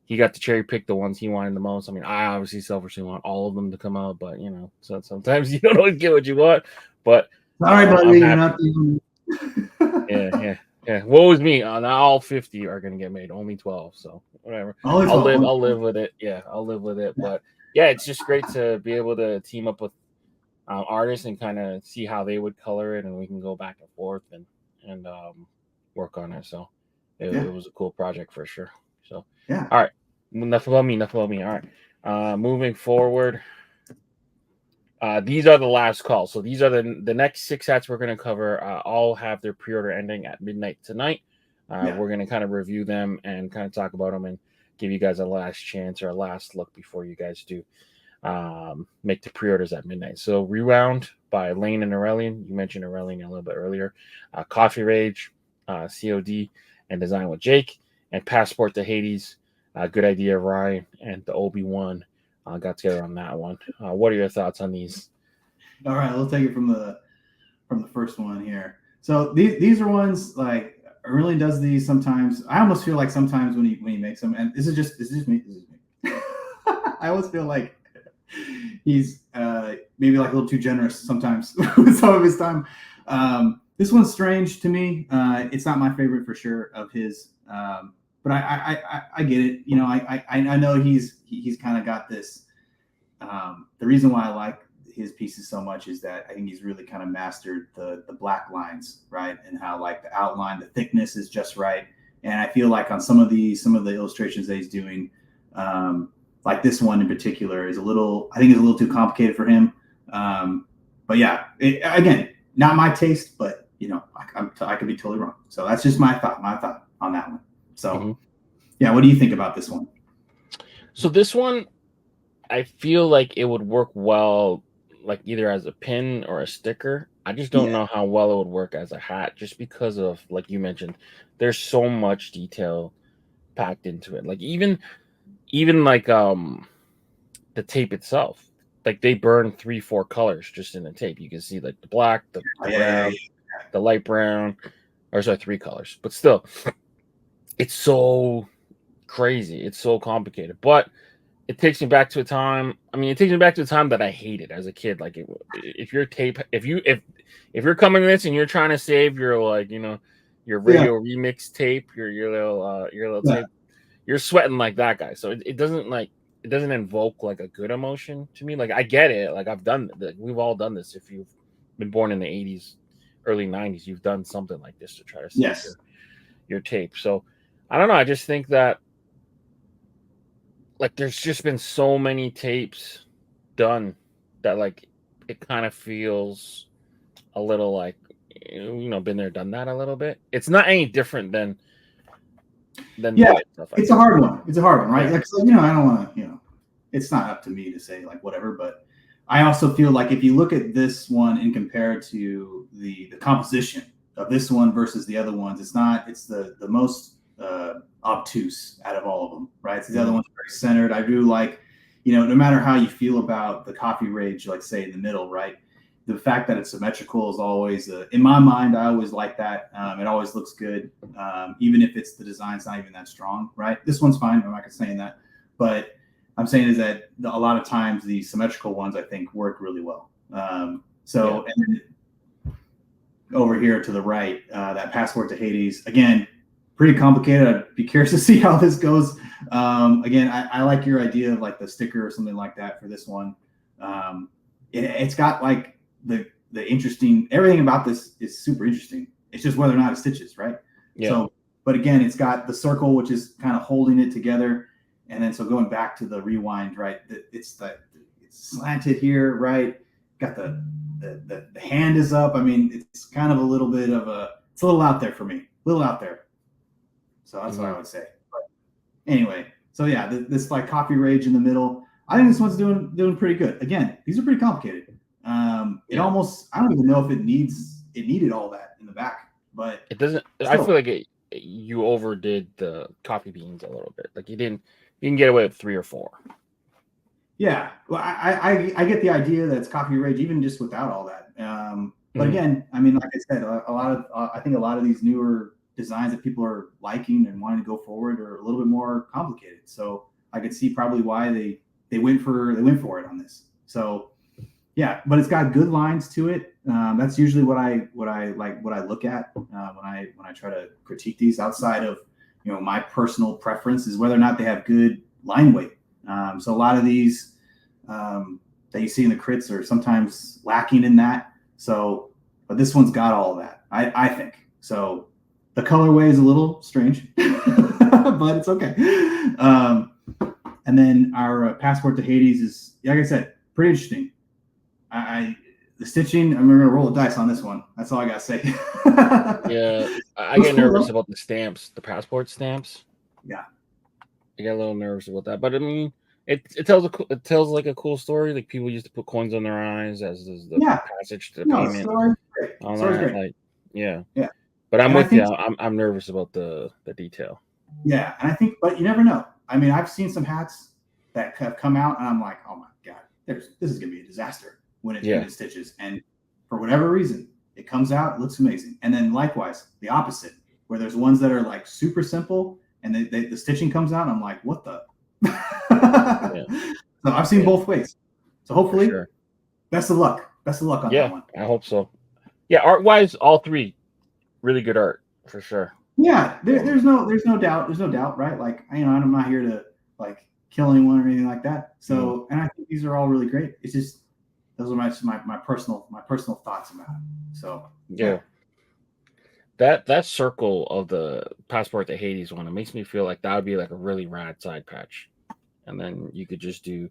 he got to cherry pick the ones he wanted the most. I mean, I obviously selfishly want all of them to come out, but so sometimes you don't always get what you want. But Sorry, I'm buddy, you're happy. not even. Yeah. Woe is me. Not all 50 are gonna get made. Only 12. So whatever. Only I'll 12. live. I'll live with it. Yeah, I'll live with it. But yeah, it's just great to be able to team up with artists and kind of see how they would color it, and we can go back and forth and work on it. So it was a cool project for sure. So Yeah. all right, enough about me. Enough about me. All right, moving forward. These are the last calls. So these are the next 6 hats we're going to cover. All have their pre-order ending at midnight tonight. We're going to kind of review them and kind of talk about them and give you guys a last chance or a last look before you guys do make the pre-orders at midnight. So Rewound by Lane and Aurelian. You mentioned Aurelian a little bit earlier. Coffee Rage, COD, and Design with Jake. And Passport to Hades. Good Idea, Ryan, and the Obi-Wan. Got together on that one. What are your thoughts on these? All right, we'll take it from the first one here. So these are ones like Aurelian does these sometimes. I almost feel like sometimes when he makes them, and this is just me. I always feel like he's maybe like a little too generous sometimes with some of his time. This one's strange to me. It's not my favorite for sure of his. But I get it. I know he's kind of got this. The reason why I like his pieces so much is that I think he's really kind of mastered the black lines, right? And how like the outline, the thickness is just right. And I feel like on some of the illustrations that he's doing, like this one in particular is I think it's a little too complicated for him. But yeah, again, not my taste, but I could be totally wrong. So that's just my thought on that one. So, yeah, what do you think about this one? So this one, I feel like it would work well, like either as a pin or a sticker. I just don't know how well it would work as a hat, just because of, like you mentioned, there's so much detail packed into it. Like even like the tape itself, like they burn 3-4 colors just in the tape. You can see like the black, the brown, the light brown, or sorry, 3 colors. But still, it's so crazy. It's so complicated. But it takes me back to a time. I mean, it takes me back to a time that I hated as a kid. Like, if your tape, if you're coming to this and you're trying to save your your radio remix tape, your little tape, you're sweating like that guy. So it doesn't invoke like a good emotion to me. Like, I get it. Like, I've done. We've all done this. If you've been born in the 80s, early 90s, you've done something like this to try to save your tape. So I don't know. I just think that, like, there's just been so many tapes done that, like, it kind of feels a little like, been there, done that a little bit. It's not any different than stuff. It's a hard one. It's a hard one, right? Yeah. Like, so, I don't want to, it's not up to me to say like whatever, but I also feel like if you look at this one and compare it to the composition of this one versus the other ones, it's the most obtuse out of all of them, right? So the other one's very centered. I do like, no matter how you feel about the Coffee Rage, like say in the middle, right? The fact that it's symmetrical is always, in my mind, I always like that. It always looks good, even if the design's not even that strong, right? This one's fine. I'm not saying that, but I'm saying is that a lot of times the symmetrical ones I think work really well. And over here to the right, that Passport to Hades, again, pretty complicated. I'd be curious to see how this goes. Again, I like your idea of like the sticker or something like that for this one. It's got like the interesting, everything about this is super interesting. It's just whether or not it stitches, right? Yeah. So, but again, it's got the circle, which is kind of holding it together. And then so going back to the rewind, right? It's slanted here, right? Got the hand is up. I mean, it's kind of a little bit of it's a little out there for me, a little out there. So that's what I would say. But anyway, so yeah, this like coffee rage in the middle. I think this one's doing pretty good. Again, these are pretty complicated. It almost, I don't even know if it needed all that in the back, but it doesn't. Still. I feel like you overdid the coffee beans a little bit. Like you can get away with 3 or 4. Yeah, well, I get the idea that it's coffee rage even just without all that. But again, I mean, like I said, I think a lot of these newer designs that people are liking and wanting to go forward are a little bit more complicated. So I could see probably why they went for it on this. So yeah, but it's got good lines to it. That's usually what I look at when I try to critique these. Outside of my personal preference is whether or not they have good line weight. So a lot of these that you see in the crits are sometimes lacking in that. So, but this one's got all of that. I think so. The colorway is a little strange, but it's okay. And then our passport to Hades is, like I said, pretty interesting. The stitching, I'm gonna roll the dice on this one. That's all I gotta say. Yeah, I get nervous about the stamps, the passport stamps. Yeah, I get a little nervous about that, but I mean, it tells like a cool story. Like people used to put coins on their eyes as the passage to the payment. Story's great. Like, yeah. But I'm with you. I'm nervous about the detail. Yeah, and I think, but you never know. I mean, I've seen some hats that have come out, and I'm like, oh my god, this is gonna be a disaster when it stitches. And for whatever reason, it comes out, it looks amazing. And then likewise, the opposite, where there's ones that are like super simple, and the stitching comes out, and I'm like, what the? So I've seen both ways. So hopefully, best of luck on that one. I hope so. Yeah, art wise, all 3 really good art for sure. Yeah, there's no doubt, right? Like I'm not here to like kill anyone or anything like that. So and I think these are all really great. It's just those are my personal thoughts about it. So yeah. That circle of the passport to Hades one, it makes me feel like that would be like a really rad side patch. And then you could just do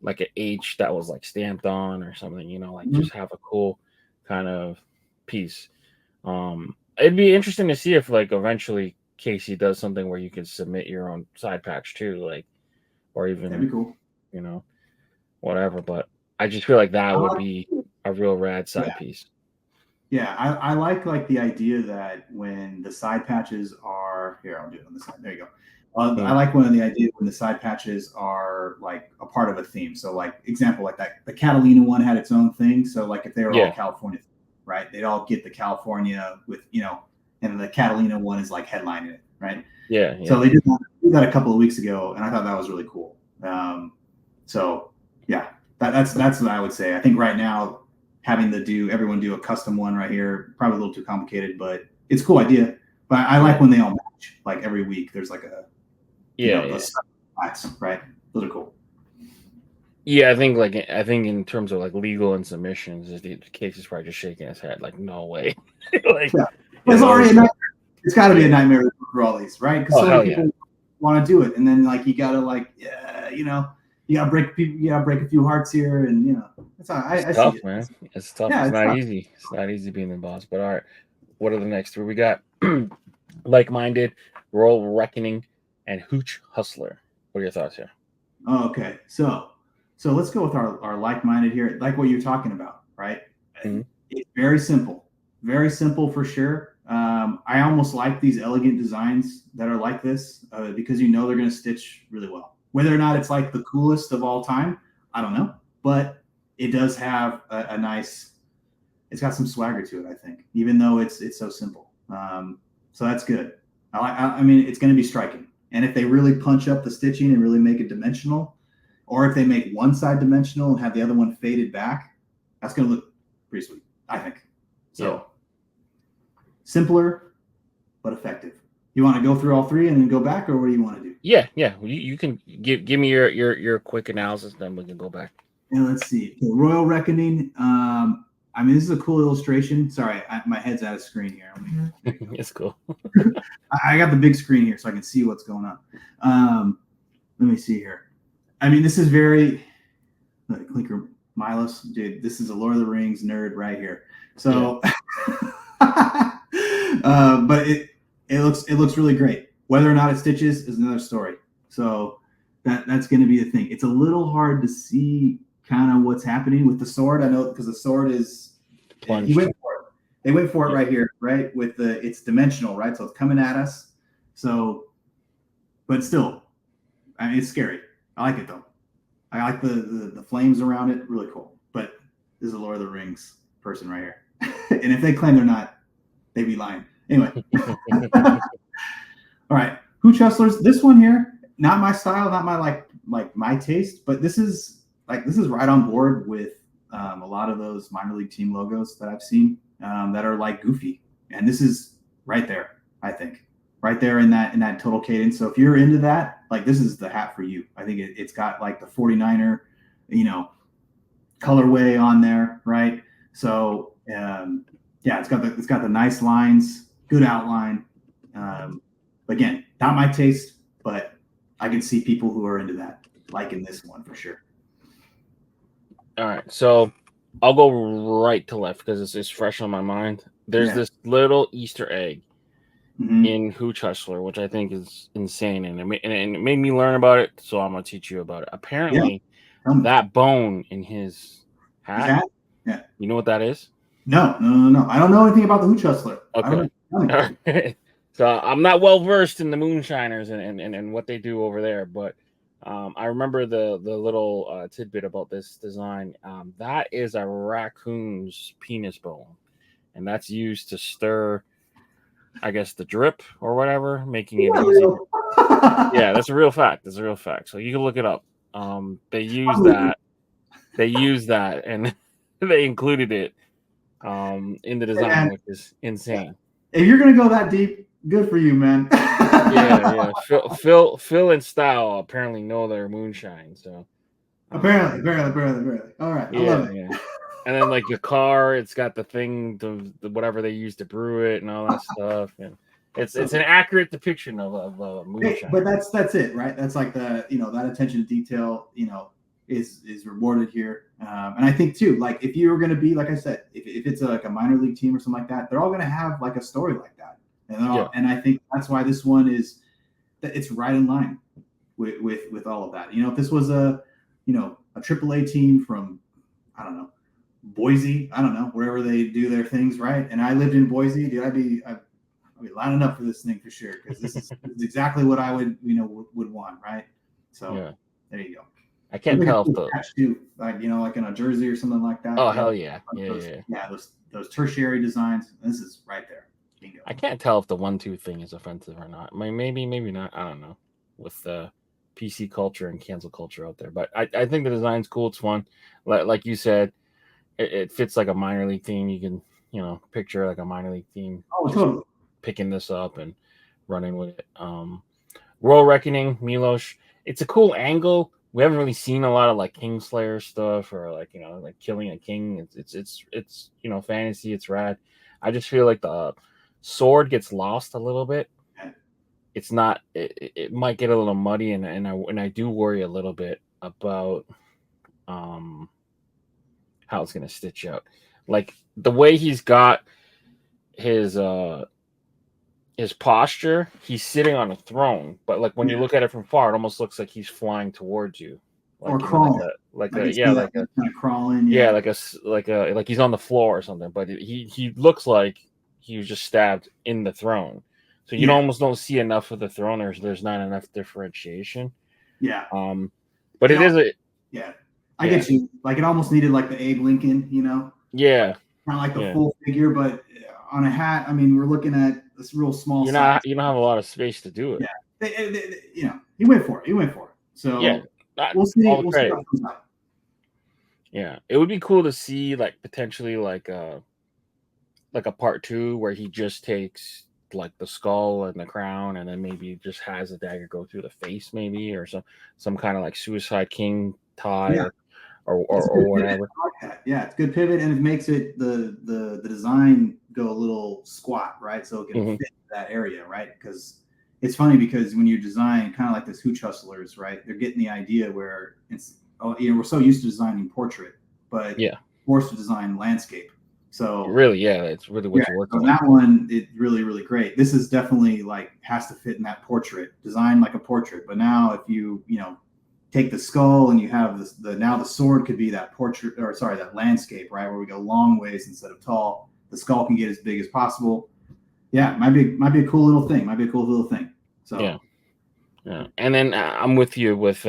like an H that was like stamped on or something, like just have a cool kind of piece. It'd be interesting to see if like eventually Casey does something where you can submit your own side patch too, like, or even, that'd be cool. Whatever. But I just feel like that would be a real rad side piece. Yeah, I like the idea that when the side patches are here, I'll do it on the side. There you go. I like when the side patches are like a part of a theme. So like example like that, the Catalina one had its own thing. So like if they were all California, right? They'd all get the California with, and the Catalina one is like headlining it, right? Yeah. So they did that a couple of weeks ago, and I thought that was really cool. So yeah, that's what I would say. I think right now having everyone do a custom one right here, probably a little too complicated, but it's a cool idea. But I like when they all match, like every week there's like a right? Those are cool. Yeah, I think in terms of like legal and submissions, the case is probably just shaking his head like, no way. Like, it's already a nightmare. It's got to be a nightmare for all these, right? Because so many people want to do it, and then like you gotta like, you gotta break a few hearts here, and that's how I tough, see it. Man. It's tough. It's not easy. It's not easy being the boss. But all right, what are the next 3 we got? Like-minded, Royal Reckoning, and Hooch Hustler. What are your thoughts here? Okay, so let's go with our like-minded here, like what you're talking about, right? Mm-hmm. It's very simple for sure. I almost like these elegant designs that are like this because they're going to stitch really well. Whether or not it's like the coolest of all time, I don't know, but it does have a nice. It's got some swagger to it, I think, even though it's so simple. So that's good. I mean, it's going to be striking, and if they really punch up the stitching and really make it dimensional. Or if they make one side dimensional and have the other one faded back, that's going to look pretty sweet, I think. So simpler, but effective. You want to go through all 3 and then go back, or what do you want to do? Yeah. You can give me your quick analysis, then we can go back. And let's see. Okay, Royal Reckoning. I mean, this is a cool illustration. Sorry, my head's out of screen here. It's cool. I got the big screen here so I can see what's going on. Let me see here. I mean, this is very Clink Room. Milos, dude, this is a Lord of the Rings nerd right here. So, but it looks really great. Whether or not it stitches is another story. So that's going to be the thing. It's a little hard to see kind of what's happening with the sword. I know because the sword is Plunged. he went for it. They went for it right here, right? With it's dimensional, right? So it's coming at us. So, but still, I mean, it's scary. I like it though. I like the flames around it. Really cool. But this is a Lord of the Rings person right here. And if they claim they're not, they'd be lying. Anyway. All right. Hooch Hustlers. This one here, not my style, not my like my taste, but this is right on board with a lot of those minor league team logos that I've seen that are like goofy. And this is right there, I think. Right there in that total cadence. So if you're into that, like this is the hat for you. I think it's got like the 49er, colorway on there, right? So it's got the nice lines, good outline. Again, not my taste, but I can see people who are into that, liking this one for sure. All right, so I'll go right to left because it's fresh on my mind. There's this little Easter egg in Hooch Hustler, which I think is insane, and it made me learn about it, so I'm gonna teach you about it. Apparently, that bone in his hat, you know what that is? No. I don't know anything about the Hooch Hustler. Okay. So I'm not well versed in the Moonshiners and what they do over there, but I remember the little tidbit about this design. That is a raccoon's penis bone, and that's used to stir, I guess, the drip or whatever, making it easy. Yeah, that's a real fact. That's a real fact. So you can look it up. They use that. And they included it in the design, which is insane. If you're gonna go that deep, good for you, man. yeah. Phil and Style apparently know their moonshine. So apparently. All right, I love it. Yeah. And then like your car, it's got the thing, the whatever they use to brew it and all that stuff, and it's an accurate depiction of moonshine. But that's it, right? That's like the that attention to detail, is rewarded here. And I think too, like if you're going to be, like I said, if it's like a minor league team or something like that, they're all going to have like a story like that. And I think that's why this one it's right in line with all of that. If this was a AAA team from, I don't know, Boise, I don't know, wherever they do their things, right? And I lived in Boise, dude, I'd be lining up for this thing for sure, because this is exactly what I would want, right? So there you go. I can't tell if the too, like in a jersey or something like that. Oh hell yeah, those tertiary designs. This is right there. Bingo. I can't tell if the 1-2 thing is offensive or not. Maybe not. I don't know. With the PC culture and cancel culture out there, but I think the design's cool. It's fun. Like you said, it fits like a minor league team. You can picture like a minor league team. Oh, totally. Picking this up and running with it. Royal Reckoning, Milos. It's a cool angle. We haven't really seen a lot of like Kingslayer stuff or like like killing a king. It's fantasy. It's rad. I just feel like the sword gets lost a little bit. It's not. It might get a little muddy, and I do worry a little bit about how it's gonna stitch out. Like the way he's got his posture, he's sitting on a throne, but like when you look at it from far, it almost looks like he's flying towards you, like, or crawling, like crawling, like he's on the floor or something. But he looks like he was just stabbed in the throne, so you almost don't see enough of the throne. There's not enough differentiation. Yeah. But it is I get you. Like it almost needed like the Abe Lincoln, Yeah. Kind of like the full figure, but on a hat, I mean, we're looking at this real small size. You don't have a lot of space to do it. Yeah. He went for it. So we'll see. We'll see how it comes out. Yeah, it would be cool to see like potentially like a part 2 where he just takes like the skull and the crown, and then maybe just has a dagger go through the face, maybe, or some kind of like Suicide King tie or whatever. Yeah, it's good pivot, and it makes it the design go a little squat, right? So it can fit that area, right? Because it's funny because when you design kind of like this hooch hustlers, right? They're getting the idea where it's, we're so used to designing portrait, but forced to design landscape. So really, it's really what you're working on. That one, it's really, really great. This is definitely like has to fit in that portrait design, like a portrait. But now if you take the skull and you have now the sword could be that portrait, or sorry, that landscape, right? Where we go long ways instead of tall. The skull can get as big as possible. Yeah, might be a cool little thing. So yeah. And then I'm with you with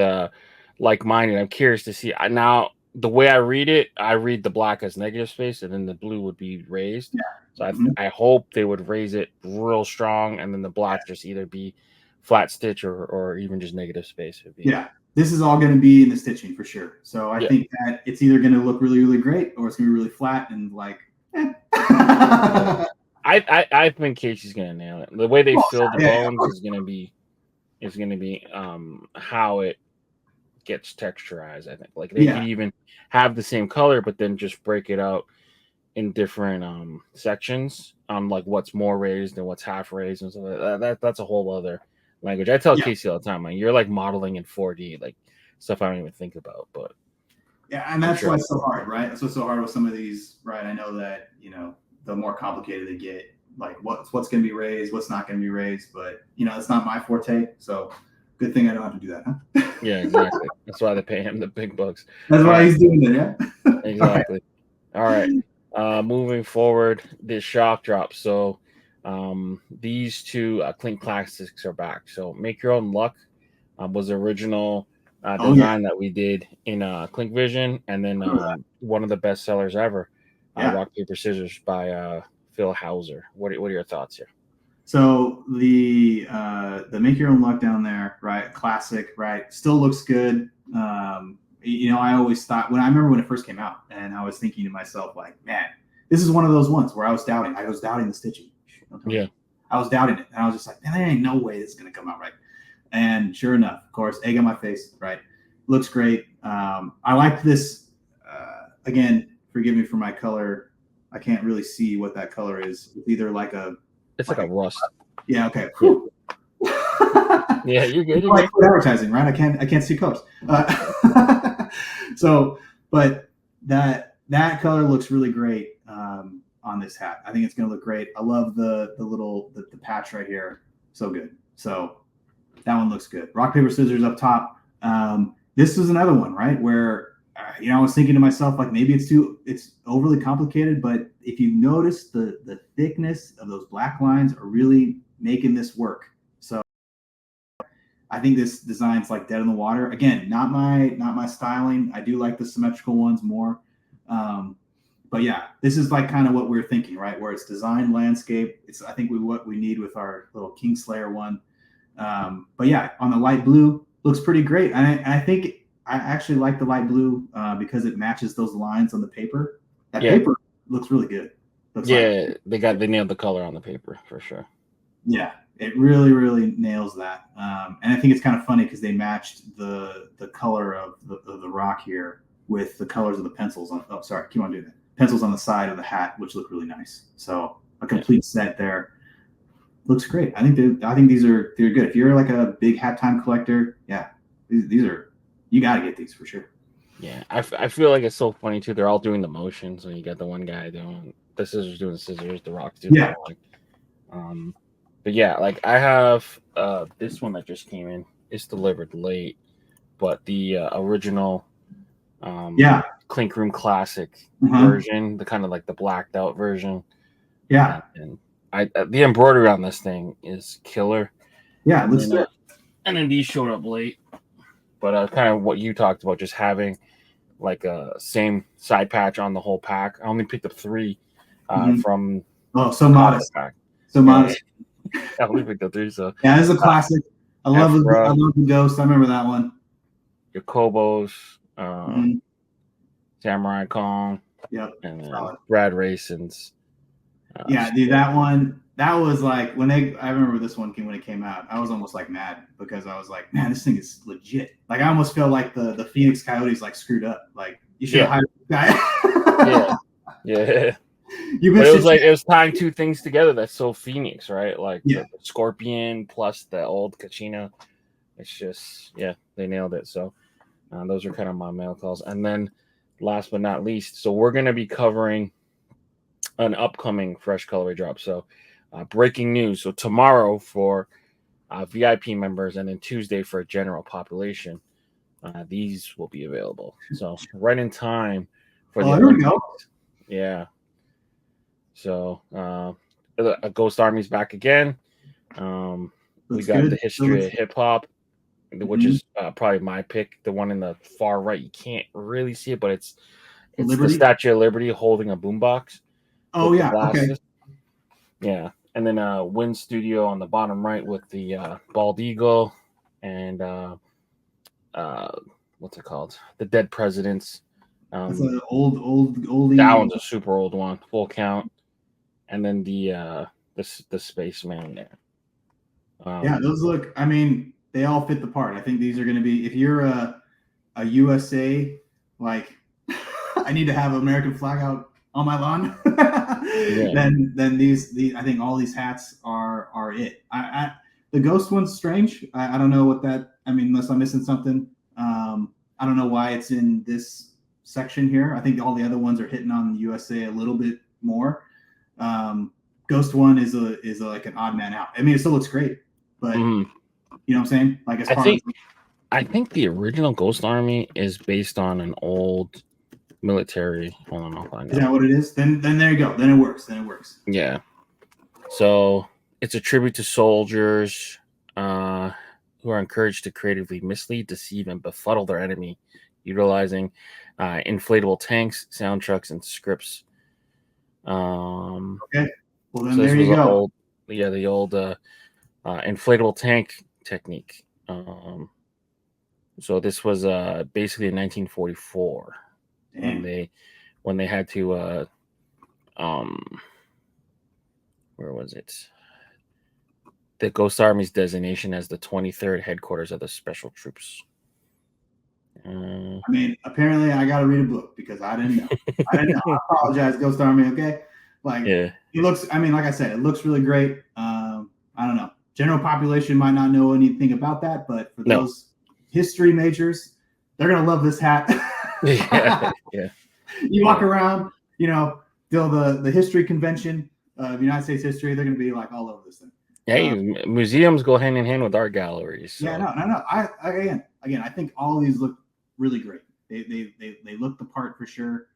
like-minded. I'm curious to see now the way I read the black as negative space, and then the blue would be raised. Yeah. So I hope they would raise it real strong, and then the black just either be flat stitch or even just negative space. This is all going to be in the stitching for sure. So I think that it's either going to look really, really great, or it's going to be really flat and like. I think Casey's going to nail it. The way they fill the bones is going to be how it gets texturized. I think like they could even have the same color, but then just break it out in different sections on like what's more raised and what's half raised and stuff like that. That's a whole other language. I tell Casey all the time, like you're like modeling in 4D, like stuff I don't even think about. But and that's why it's so hard, right? That's what's so hard with some of these, right? I know that the more complicated they get, like what's going to be raised, what's not going to be raised, but it's not my forte. So good thing I don't have to do that, huh? Yeah, exactly. That's why they pay him the big bucks. That's why he's doing it, yeah. Exactly. All right. Moving forward, this shock drop. So these two Clink classics are back. So Make Your Own Luck was the original design that we did in Clink Vision, and then one of the best sellers ever, Rock Paper Scissors by Phil Hauser. What are your thoughts here? So the Make Your Own Luck down there, right? Classic, right? Still looks good. I always thought I remember when it first came out, and I was thinking to myself, like, man, this is one of those ones where I was doubting the stitching. I was doubting it, and I was just like, man, there ain't no way this is gonna come out right. And sure enough, of course, egg on my face, right? Looks great. I like this. Again, forgive me for my color. I can't really see what that color is. It's either like a. It's like a rust. Yeah. Okay. Yeah, you're good. Like advertising, right? I can't see colors. But that color looks really great on this hat. I think it's going to look great. I love the little patch right here. So good. So that one looks good. Rock paper scissors up top. This is another one, right? Where I was thinking to myself, like maybe it's overly complicated, but if you notice the thickness of those black lines are really making this work. So I think this design's like dead in the water. Again, not my styling. I do like the symmetrical ones more. But yeah, this is like kind of what we're thinking, right? Where it's design landscape. It's I think what we need with our little Kingslayer one. But yeah, on the light blue looks pretty great. And I think I actually like the light blue because it matches those lines on the paper. That paper looks really good. They nailed the color on the paper for sure. Yeah, it really, really nails that. And I think it's kind of funny because they matched the color of the rock here with the colors of the pencils on. Oh, sorry, keep on doing that. Pencils on the side of the hat, which look really nice. So a complete set there. Looks great. I think they're good. If you're like a big hat time collector, these are. You got to get these for sure. Yeah, I feel like it's so funny too. They're all doing the motions. So you got the one guy doing the scissors, the rocks doing the rolling. But yeah, like I have this one that just came in. It's delivered late, but the original Clink Room Classic version, the kind of like the blacked out version. Yeah, and the embroidery on this thing is killer. Yeah, it looks good. And then these showed up late. But kind of what you talked about, just having like a same side patch on the whole pack. I only picked up 3 from. Oh, so modest. Pack. So modest. I only picked up 3. So yeah, this is a classic. I love the Ghost. I remember that one. Your Kobos, Samurai Kong. Yep. And then Brad Racin's. Dude, that one. That was like I remember this one when it came out. I was almost like mad because I was like, man, this thing is legit. Like I almost feel like the Phoenix Coyotes like screwed up. Like you should have hired this guy. Yeah. You But missed it was it. like it was tying two things together that's so Phoenix, right? Like Yeah. the scorpion plus the old Kachina. It's just they nailed it. So those are kind of my mail calls. And then last but not least, so we're gonna be covering an upcoming Fresh Colorway Drop. So breaking news. So tomorrow for VIP members, and then Tuesday for general population, these will be available. So right in time for the There we go. Yeah. So a Ghost Army's back again. We got good. the history of hip hop, which is probably my pick. The one in the far right, you can't really see it, but it's the Statue of Liberty holding a boombox. Oh yeah, okay. Yeah, and then Win Studio on the bottom right with the bald eagle and what's it called? The Dead Presidents. That's an old. That one's a super old one, full count, and then the spaceman there. Yeah, those look. I mean, they all fit the part. I think these are going to be. If you're a USA, like I need to have an American flag out on my lawn. Then these I think all these hats are it. The ghost one's strange. I don't know what that. I mean, unless I'm missing something. I don't know why it's in this section here. I think all the other ones are hitting on the USA a little bit more. Ghost one is like an odd man out. I mean, it still looks great, but you know what I'm saying? Like I think the original Ghost Army is based on an old military. Hold on, I'll find out. Is that what it is? Then there you go. Then it works. Yeah. So it's a tribute to soldiers who are encouraged to creatively mislead, deceive, and befuddle their enemy, utilizing inflatable tanks, sound trucks, and scripts. Okay. Well, then so there you go. The old inflatable tank technique. So this was basically in 1944 when they had to where was it? The Ghost Army's designation as the 23rd headquarters of the Special Troops. I mean, apparently I got to read a book because I didn't know. I apologize, Ghost Army. Okay, it looks. I mean, like I said, it looks really great. I don't know. General population might not know anything about that, but for those history majors, they're gonna love this hat. Yeah. You walk around, the history convention of United States history. They're gonna be like all over this thing. Hey, museums go hand in hand with art galleries. So. Yeah, no. Again, I think all of these look really great. They look the part for sure.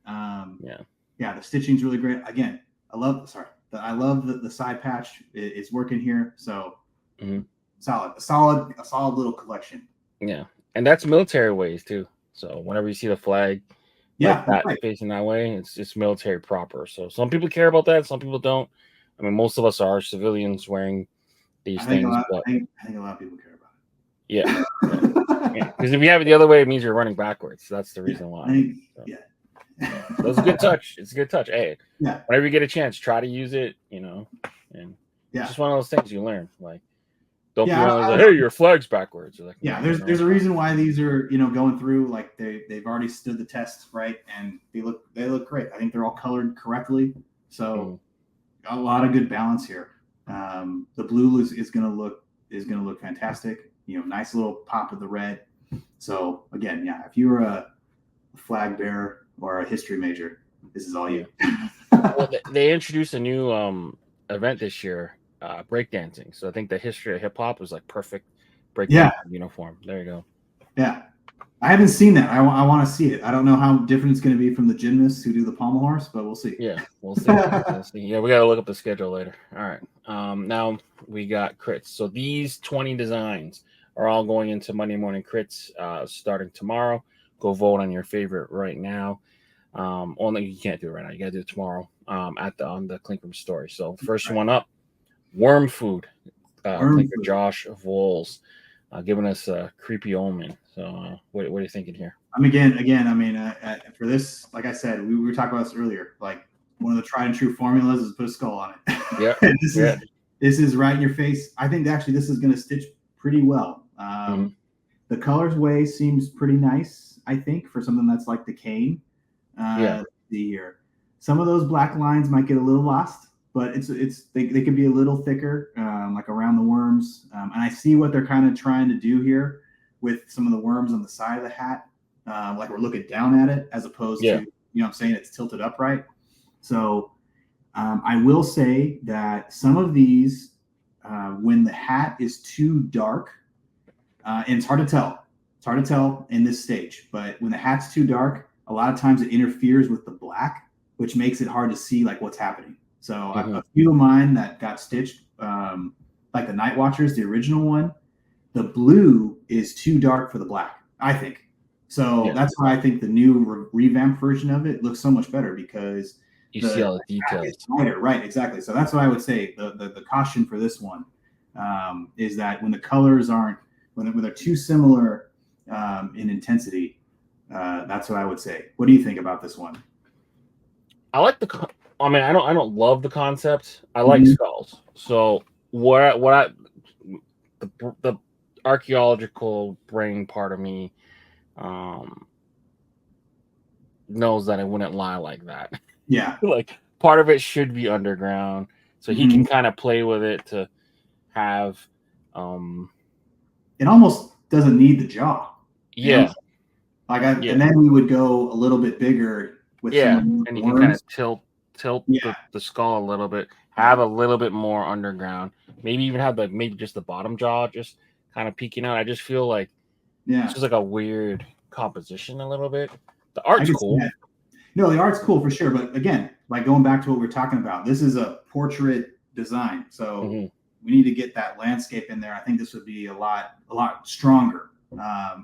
The stitching's really great. Again, I love the side patch is working here. So a solid little collection. Yeah, and that's military ways too. So whenever you see the flag, facing that way, it's military proper. So some people care about that, some people don't. I mean, most of us are civilians wearing these things. I think a lot of people care about it. Yeah. Because if you have it the other way, it means you're running backwards. That's the reason why. So it's a good touch. It's a good touch. Hey, whenever you get a chance, try to use it, and it's just one of those things you learn. Like, don't be like, hey, your flag's backwards. Like, there's a reason why these are, going through, like they've already stood the test, right? And they look great. I think they're all colored correctly. So a lot of good balance here. The blue is gonna look fantastic. Nice little pop of the red. So again, if you were a flag bearer or a history major, this is all you. Well, they introduced a new event this year, breakdancing. So I think the history of hip hop was like perfect breakdancing uniform. There you go. Yeah. I haven't seen that. I want to see it. I don't know how different it's going to be from the gymnasts who do the pommel horse, but we'll see. Yeah, we'll see. Yeah, we got to look up the schedule later. All right. Now we got crits. So these 20 designs are all going into Monday Morning Critz starting tomorrow. Go vote on your favorite right now. Only you can't do it right now. You got to do it tomorrow on the Clink Room story. So first one up, Worm Food. Clinker Josh Voles giving us a creepy omen. So what are you thinking here? Again, I mean, for this, like I said, we were talking about this earlier. Like one of the tried and true formulas is put a skull on it. Yeah. This is right in your face. I think actually this is going to stitch pretty well. The colorway seems pretty nice, I think, for something that's like the cane. The here. Some of those black lines might get a little lost, but they could be a little thicker, like around the worms. And I see what they're kind of trying to do here with some of the worms on the side of the hat. Like we're looking down at it as opposed to, you know what I'm saying, it's tilted upright. So I will say that some of these, when the hat is too dark, and it's hard to tell. It's hard to tell in this stage, but when the hat's too dark, a lot of times it interferes with the black, which makes it hard to see like what's happening. So a few of mine that got stitched, like the Night Watchers, the original one, the blue is too dark for the black, I think. So that's why I think the new revamped version of it looks so much better because you see all the details. Lighter. Right, exactly. So that's what I would say. The caution for this one is that when the colors aren't, when they're too similar in intensity, that's what I would say. What do you think about this one? I like I don't love the concept. I like skulls. So the archaeological brain part of me knows that it wouldn't lie like that. Yeah. Like part of it should be underground. So he can kind of play with it to have it almost doesn't need the jaw. Yeah. And then we would go a little bit bigger with and you can kind of tilt the skull a little bit, have a little bit more underground, maybe even have maybe just the bottom jaw just kind of peeking out. I just feel like it's just like a weird composition a little bit. The art's cool. No, the art's cool for sure, but again, like going back to what we were talking about, this is a portrait design, so we need to get that landscape in there. I think this would be a lot stronger.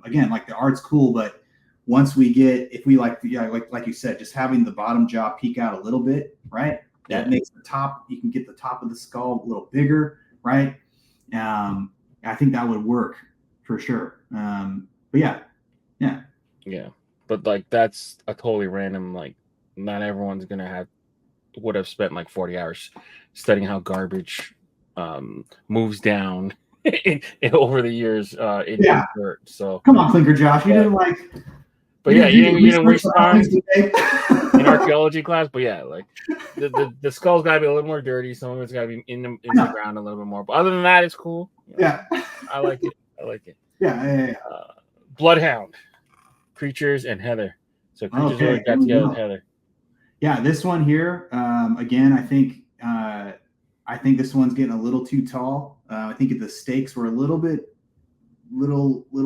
Again, like the art's cool, but once we get, if we like you said, just having the bottom jaw peek out a little bit, right? That makes the top, you can get the top of the skull a little bigger, right? I think that would work for sure. But yeah. But like that's a totally random, like not everyone's would have spent like 40 hours studying how garbage moves down over the years in dirt. So come on, Clinker Josh, you didn't like. But you didn't waste time in archaeology class. But like the skull's got to be a little more dirty. Some of it's got to be in the ground a little bit more. But other than that, it's cool. I like it. Yeah. Bloodhound, Creatures, and Heather. So Creatures really got together with Heather. Yeah, this one here. Again, I think this one's getting a little too tall. I think if the stakes were a little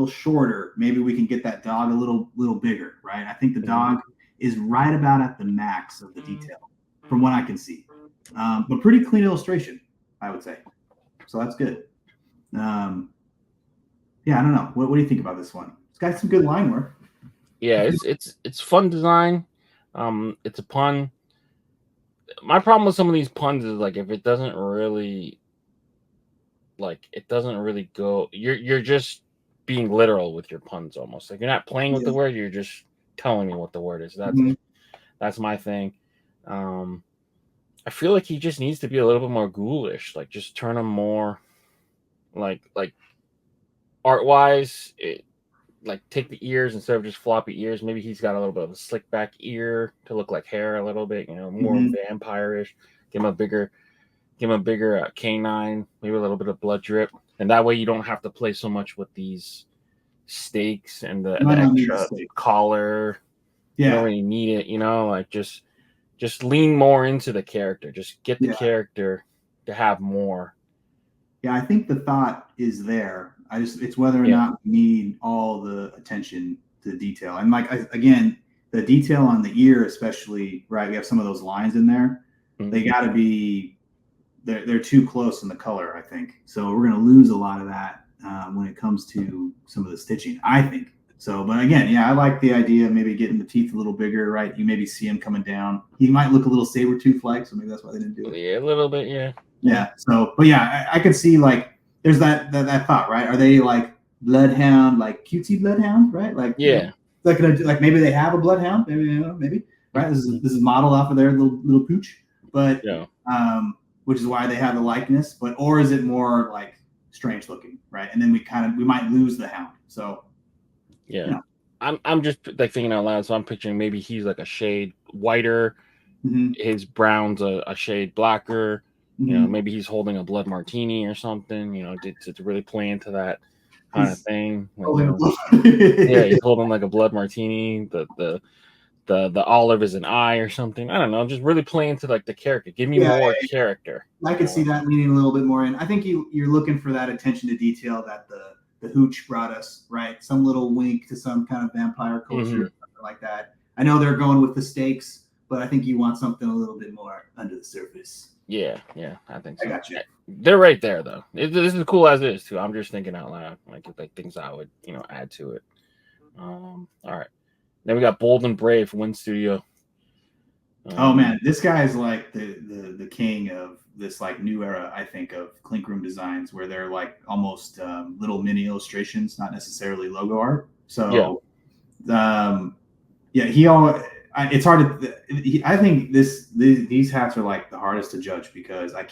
shorter, maybe we can get that dog a little bigger, right? I think the dog is right about at the max of the detail from what I can see. But pretty clean illustration, I would say. So that's good. I don't know. What do you think about this one? It's got some good line work. Yeah, it's fun design. It's a pun. My problem with some of these puns is like if it doesn't really go, you're just being literal with your puns almost. Like you're not playing with the word, you're just telling me what the word is. That's my thing. I feel like he just needs to be a little bit more ghoulish. Like just turn him more like art wise, like take the ears instead of just floppy ears. Maybe he's got a little bit of a slick back ear to look like hair a little bit, more vampire-ish. Give him a bigger canine, maybe a little bit of blood drip, and that way you don't have to play so much with these stakes and the extra collar. You don't really need it, like just lean more into the character. Just get the character to have more. Yeah, I think the thought is there. It's whether or not we need all the attention to detail. And again, the detail on the ear, especially, right? We have some of those lines in there. They got to be, they're too close in the color, I think. So we're going to lose a lot of that when it comes to some of the stitching, I think. So, but again, I like the idea of maybe getting the teeth a little bigger, right? You maybe see him coming down. He might look a little saber-tooth-like, so maybe that's why they didn't do it. Yeah, a little bit, yeah. Yeah. So, but I could see like there's that thought, right? Are they like bloodhound, like cutesy bloodhound, right? Like like maybe they have a bloodhound, maybe right? This is modeled off of their little pooch, but which is why they have the likeness. But or is it more like strange looking, right? And then we might lose the hound. So I'm just like thinking out loud, so I'm picturing maybe he's like a shade whiter, his brown's a shade blacker. You know, maybe he's holding a blood martini or something. You know, to really play into that kind of thing. Like, yeah, he's holding like a blood martini. The olive is an eye or something. I don't know. Just really play into like the character. Give me more character. I could see that leaning a little bit more in. I think you're looking for that attention to detail that the hooch brought us, right? Some little wink to some kind of vampire culture, or something like that. I know they're going with the stakes, but I think you want something a little bit more under the surface. Yeah, I think so. I got you. They're right there though. This is cool as is too. I'm just thinking out loud, like things I would add to it. All right. Then we got Bold and Brave from Wind Studio. Oh man, this guy is like the king of this like new era, I think, of Clink Room designs where they're like almost little mini illustrations, not necessarily logo art. So it's hard to. I think these hats are like the hardest to judge because I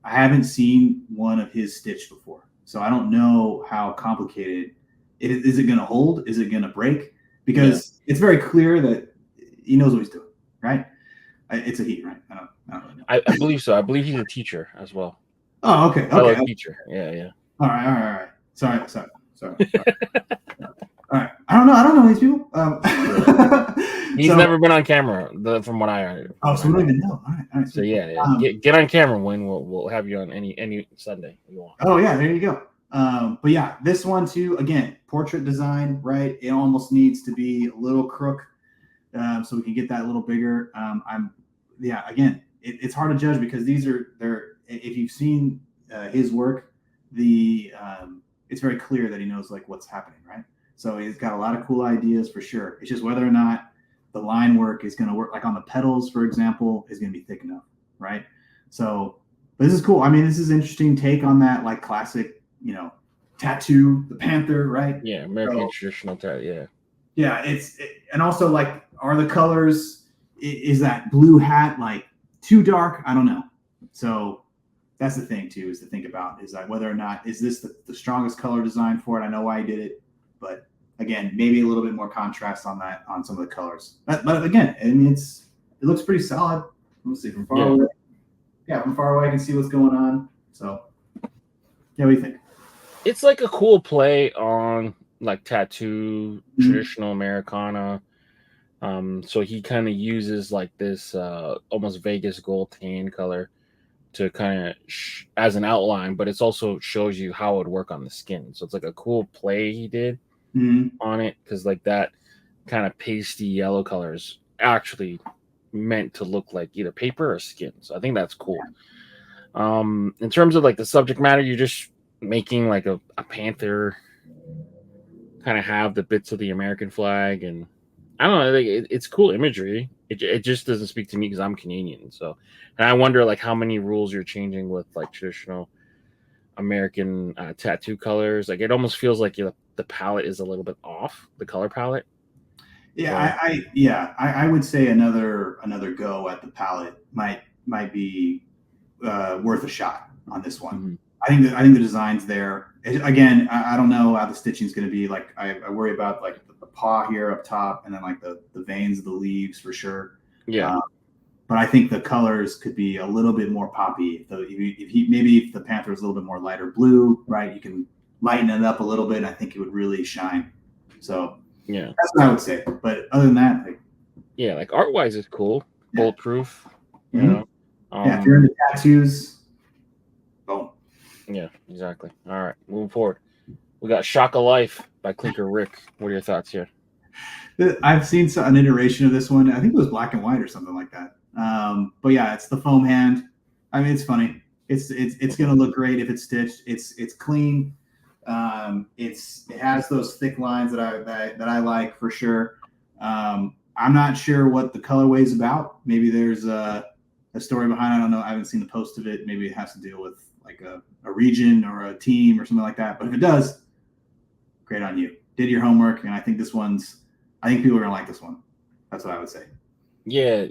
haven't seen one of his stitched before, so I don't know how complicated it is. Is it going to hold? Is it going to break? Because it's very clear that he knows what he's doing, right? It's a he, right? I don't really know. I believe so. I believe he's a teacher as well. Oh, okay. Fellow teacher. Yeah. All right. Sorry. All right. I don't know these people. He's never been on camera, from what I heard. Oh, so we don't even know. All right. So yeah. Get on camera when we'll have you on any Sunday you want. Oh yeah, there you go. But yeah, this one too. Again, portrait design, right? It almost needs to be a little crook, so we can get that a little bigger. Again, it's hard to judge because they're. If you've seen his work, it's very clear that he knows like what's happening, right? So he's got a lot of cool ideas for sure. It's just whether or not the line work is going to work. Like on the pedals, for example, is going to be thick enough, right? So, but this is cool. I mean, this is an interesting take on that, like classic, tattoo, the panther, right? Yeah, American traditional tattoo. Yeah, and also like, are the colors? Is that blue hat like too dark? I don't know. So that's the thing too, is to think about is like whether or not is this the strongest color design for it. I know why he did it, but again, maybe a little bit more contrast on that on some of the colors. But again, I mean, it looks pretty solid. Let's see from far away. Yeah, from far away I can see what's going on. So yeah, what do you think? It's like a cool play on like tattoo, traditional Americana. So he kind of uses like this almost Vegas gold tan color to kind of as an outline, but it's also shows you how it would work on the skin. So it's like a cool play he did on it, because like that kind of pasty yellow color is actually meant to look like either paper or skin. So I think that's cool. In terms of like the subject matter, you're just making like a panther kind of have the bits of the American flag, and I don't know, like it's cool imagery. It just doesn't speak to me because I'm Canadian. So, and I wonder like how many rules you're changing with like traditional American tattoo colors. Like it almost feels like the palette is a little bit off, the color palette. Yeah, I would say another go at the palette might be worth a shot on this one. I think the design's there. Again, I don't know how the stitching is going to be. Like I worry about like the paw here up top, and then like the veins of the leaves for sure. Yeah. But I think the colors could be a little bit more poppy. If the panther is a little bit more lighter blue, right? You can lighten it up a little bit. And I think it would really shine. So yeah, that's what I would say. But other than that, like art wise, it's cool, bulletproof. You know, if you're into tattoos, boom. Yeah, exactly. All right, moving forward, we got Shock of Life by Clinker Rick. What are your thoughts here? I've seen an iteration of this one. I think it was black and white or something like that. But yeah, it's the foam hand. I mean, it's funny. It's gonna look great if it's stitched. It's clean. It has those thick lines that I like for sure. I'm not sure what the colorway is about. Maybe there's a story behind it. I don't know. I haven't seen the post of it. Maybe it has to deal with like a region or a team or something like that. But if it does, great on you. Did your homework, and I think people are gonna like this one. That's what I would say. Yeah,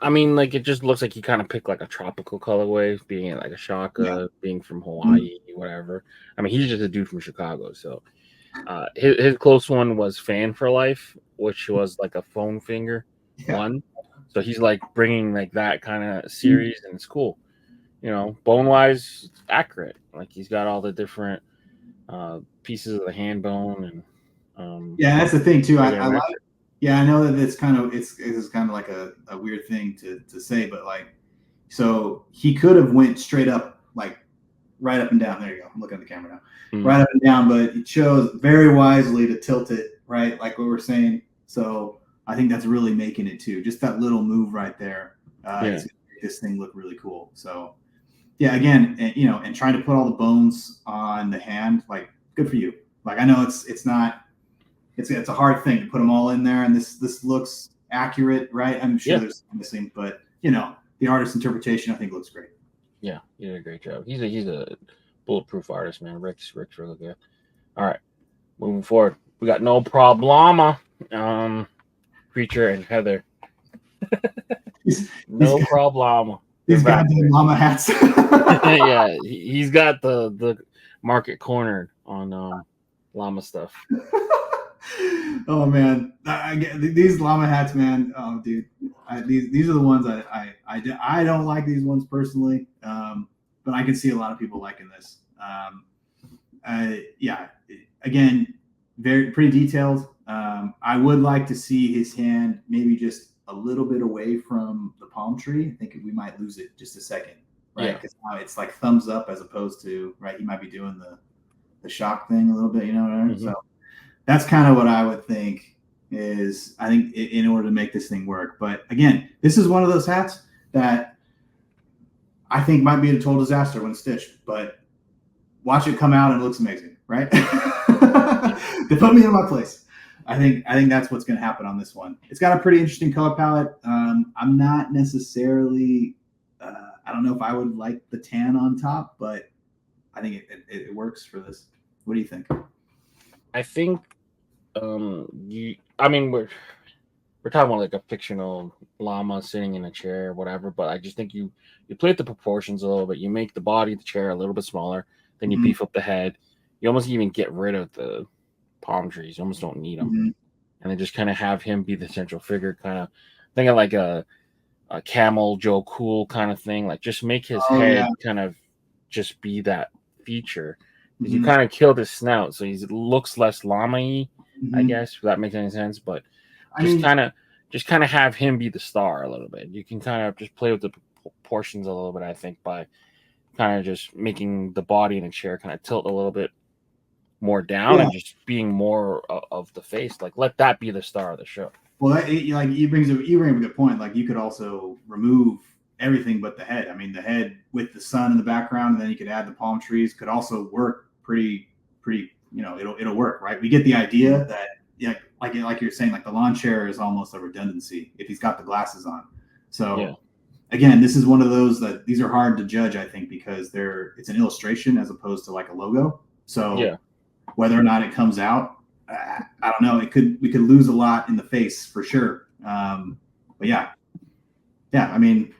I mean, like it just looks like he kind of picked like a tropical colorway, being like a shaka, being from Hawaii, whatever. I mean, he's just a dude from Chicago, so his close one was Fan for Life, which was like a foam finger one. So he's like bringing like that kind of series, and it's cool. You know, bone wise, it's accurate. Like he's got all the different pieces of the hand bone, and yeah, that's the thing too. I regular like. Yeah, I know that it's kind of like a weird thing to say, but like, so he could have went straight up, like right up and down. There you go. I'm looking at the camera now. Right up and down, but he chose very wisely to tilt it, right? Like what we're saying. So I think that's really making it too. Just that little move right there. It's gonna make this thing look really cool. So yeah, again, and trying to put all the bones on the hand, like good for you. Like I know it's not. It's a hard thing to put them all in there, and this looks accurate, right? I'm sure there's something missing, but the artist's interpretation I think looks great. Yeah, he did a great job. He's a bulletproof artist, man. Rick's really good. All right, moving forward, we got No Problema, Preacher and Heather. No Problema. These goddamn llama hats. Yeah, he's got the market cornered on llama stuff. Oh man, I get these llama hats, man. Oh, dude, these are the ones I don't like these ones personally, but I can see a lot of people liking this. Yeah, again, pretty detailed. I would like to see his hand maybe just a little bit away from the palm tree. I think we might lose it just a second, right? Because now it's like thumbs up as opposed to right. He might be doing the shock thing a little bit, you know what I mean? Mm-hmm. So that's kind of what I would think is, I think in order to make this thing work. But again, this is one of those hats that I think might be a total disaster when stitched, but watch it come out and it looks amazing, right? They put me in my place. I think that's what's going to happen on this one. It's got a pretty interesting color palette. I'm not necessarily, I don't know if I would like the tan on top, but I think it works for this. What do you think? I think we're talking about like a fictional llama sitting in a chair or whatever, but I just think you play with the proportions a little bit. You make the body of the chair a little bit smaller, then you beef up the head. You almost even get rid of the palm trees. You almost don't need them. And then just kind of have him be the central figure, kind of think of like a camel Joe Cool kind of thing. Like just make his head kind of just be that feature. You kind of killed his snout, so he looks less llama-y, I guess, if that makes any sense. But just kind of have him be the star a little bit. You can kind of just play with the proportions a little bit, I think, by kind of just making the body in a chair kind of tilt a little bit more down and just being more of the face. Like, let that be the star of the show. Well, you bring up a good point. Like, you could also remove everything but the head. I mean, the head with the sun in the background, and then you could add the palm trees, could also work pretty. It'll work, right? We get the idea that like you're saying, like the lawn chair is almost a redundancy if he's got the glasses on. So again, this is one of those that these are hard to judge, I think, because it's an illustration as opposed to like a logo. So whether or not it comes out, I don't know. We could lose a lot in the face for sure. But yeah. I mean,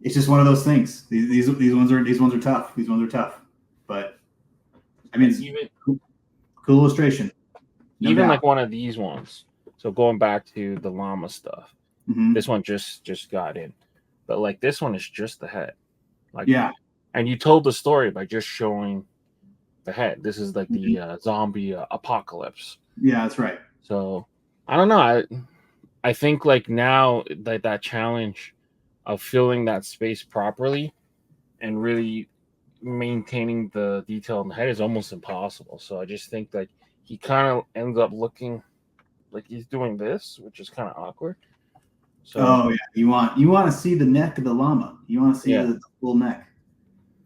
it's just one of those things. These ones are tough. These ones are tough. But I mean, it's cool illustration. No even doubt. like one of these ones. So going back to the llama stuff, this one just got in, but like this one is just the head. Like and you told the story by just showing the head. This is like the zombie apocalypse. Yeah, that's right. So I don't know. I think like now that challenge of filling that space properly and really maintaining the detail in the head is almost impossible. So I just think like he kind of ends up looking like he's doing this, which is kind of awkward. So you want to see the neck of the llama. You want to see the full neck.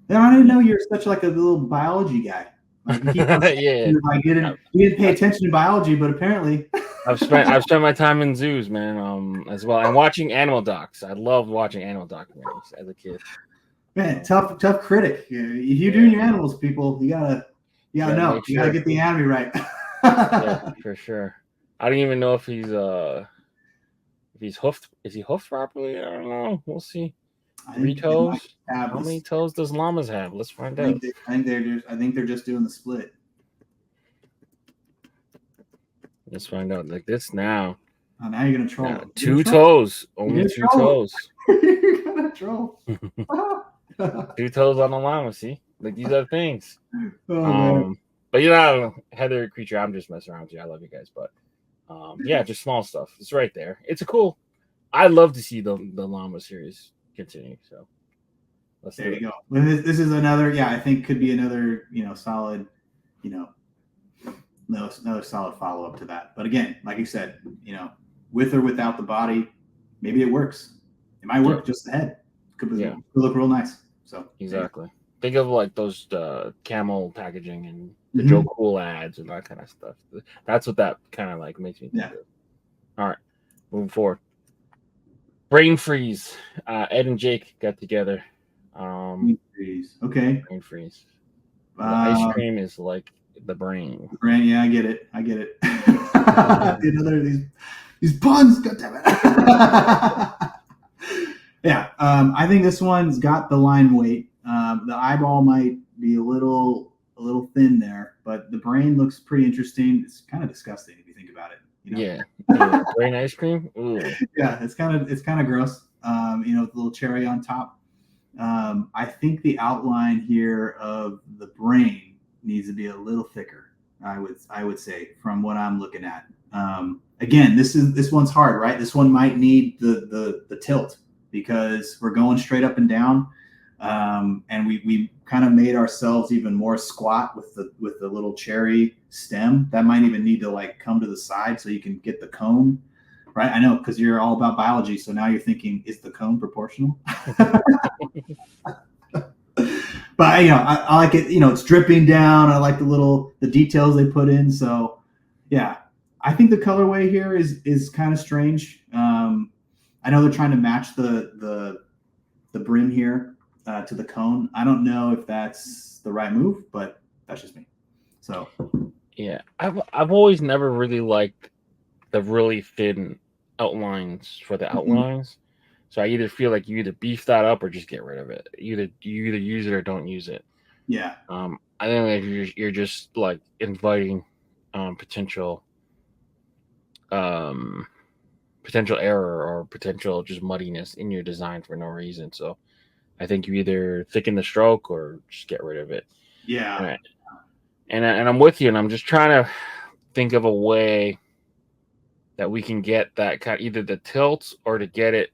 I didn't know you're such like a little biology guy. Like, you didn't pay attention to biology, but apparently I've spent my time in zoos, man, as well, and watching animal docs. I loved watching animal documentaries as a kid. Man, tough critic. If you're doing your animals, people, you gotta know. You gotta get the anatomy right. Yeah, for sure. I don't even know if he's hoofed. Is he hoofed properly? I don't know. We'll see. 3 toes. How many toes does llamas have? Let's find out. I think they're just doing the split. Let's find out. Like this now. Oh, now you're gonna troll. 2 toes. only 2 toes. You're gonna troll. 2 toes on the llama. See, like these are things. Oh, but Heather Creature, I'm just messing around with you. I love you guys, but yeah, just small stuff. It's right there. It's a cool. I'd love to see the llama series continue. So there you go. This is another. Yeah, I think could be another. Solid. Another solid follow up to that. But again, like you said, with or without the body, maybe it works. It might work just the head. Could look real nice. So exactly. Think of like those camel packaging and the Joe Cool ads and that kind of stuff. That's what that kind of like makes me think of. All right, moving forward. Brain freeze. Ed and Jake got together. Brain freeze. Okay. Brain freeze. The ice cream is like the brain. The brain. Yeah, I get it. Another of these puns. God damn it. Yeah. I think this one's got the line weight. The eyeball might be a little thin there, but the brain looks pretty interesting. It's kind of disgusting if you think about it. Yeah. Brain ice cream. Ooh. Yeah, it's kind of gross. With a little cherry on top. I think the outline here of the brain needs to be a little thicker. I would say from what I'm looking at. Again, this one's hard, right? This one might need the tilt because we're going straight up and down. And we kind of made ourselves even more squat with the little cherry stem. That might even need to like come to the side so you can get the cone, right? I know, because you're all about biology, so now you're thinking, is the cone proportional? But I like it. It's dripping down. I like the details they put in. So yeah, I think the colorway here is kind of strange. I know they're trying to match the brim here to the cone. I don't know if that's the right move, but that's just me. So yeah, I've always never really liked the really thin outlines for the outlines. So I either feel like you either beef that up or just get rid of it. You either use it or don't use it. Yeah. I think like you're just like inviting potential error or potential just muddiness in your design for no reason. So I think you either thicken the stroke or just get rid of it. Yeah. And I'm with you, and I'm just trying to think of a way that we can get that kind of either the tilt or to get it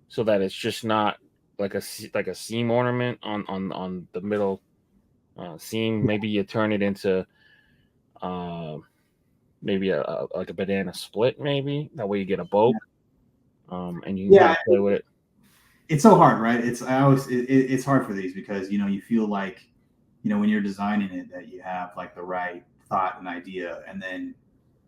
so that it's just not like a seam ornament on the middle seam. Maybe you turn it into maybe a banana split. Maybe that way you get a boat, and you can play with it. It's so hard, right? It's hard for these because you feel like when you're designing it that you have like the right thought and idea, and then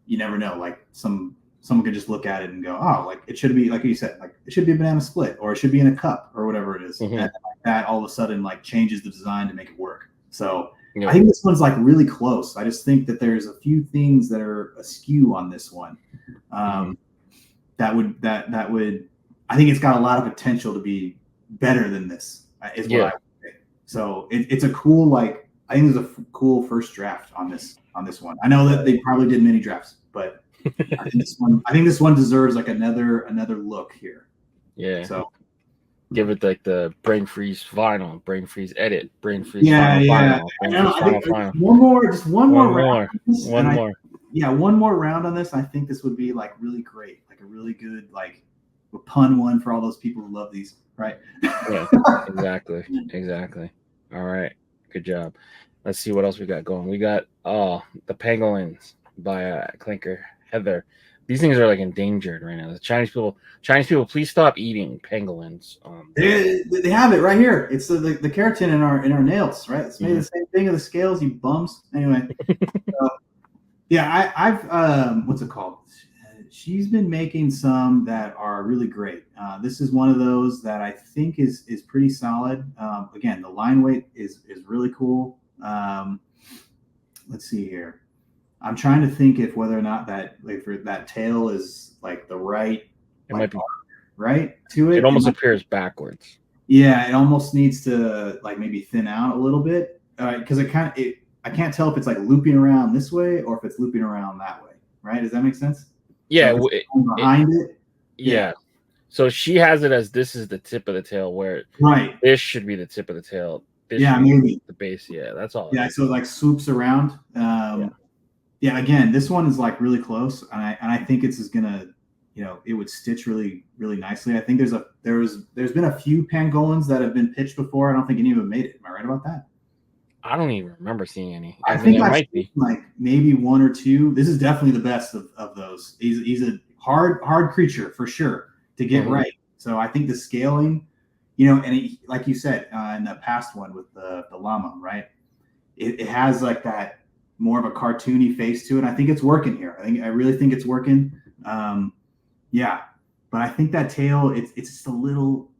you never know, like someone could just look at it and go, oh, like it should be, like you said, like it should be a banana split, or it should be in a cup, or whatever it is. And like that all of a sudden like changes the design to make it work. So I think this one's like really close. I just think that there's a few things that are askew on this one. That would I think it's got a lot of potential to be better than this. Is what I would say. So it's a cool, like, I think there's a cool first draft on this one. I know that they probably did many drafts, but I think this one deserves like another look here. Yeah. So give it like the brain freeze vinyl, brain freeze edit, brain freeze vinyl. One more round. One more. One more round on this. I think this would be like really great, like a really good like a pun one for all those people who love these, right? Yeah, exactly. All right, good job. Let's see what else we got going. We got the pangolins by Clinker Heather. These things are like endangered right now. The Chinese people, please stop eating pangolins. They have it right here. It's the keratin in our nails, right? It's made the same thing of the scales, you bums. Anyway, I've what's it called? She's been making some that are really great. This is one of those that I think is pretty solid. Again, the line weight is really cool. Let's see here. I'm trying to think if whether or not that tail is like the right. It might be right to it. It almost appears backwards. Yeah, it almost needs to like maybe thin out a little bit, because I can't tell if it's like looping around this way or if it's looping around that way. Right? Does that make sense? Yeah, so behind it. Yeah. So she has it as this is the tip of the tail, where Right. this should be the tip of the tail. This Yeah, should be maybe. the base. Yeah, that's all. Yeah, so it like swoops around. Yeah, again, this one is like really close, and I think it's just gonna, it would stitch really, really nicely. I think there's been a few pangolins that have been pitched before. I don't think any of them made it. Am I right about that? I don't even remember seeing any. I mean, think it I've might seen be like maybe one or two. This is definitely the best of those. He's a hard creature for sure to get right. So I think the scaling, and like you said in the past one with the llama, right? It has like that more of a cartoony face to it. I think it's working here. I really think it's working. Yeah, but I think that tail, it's just a little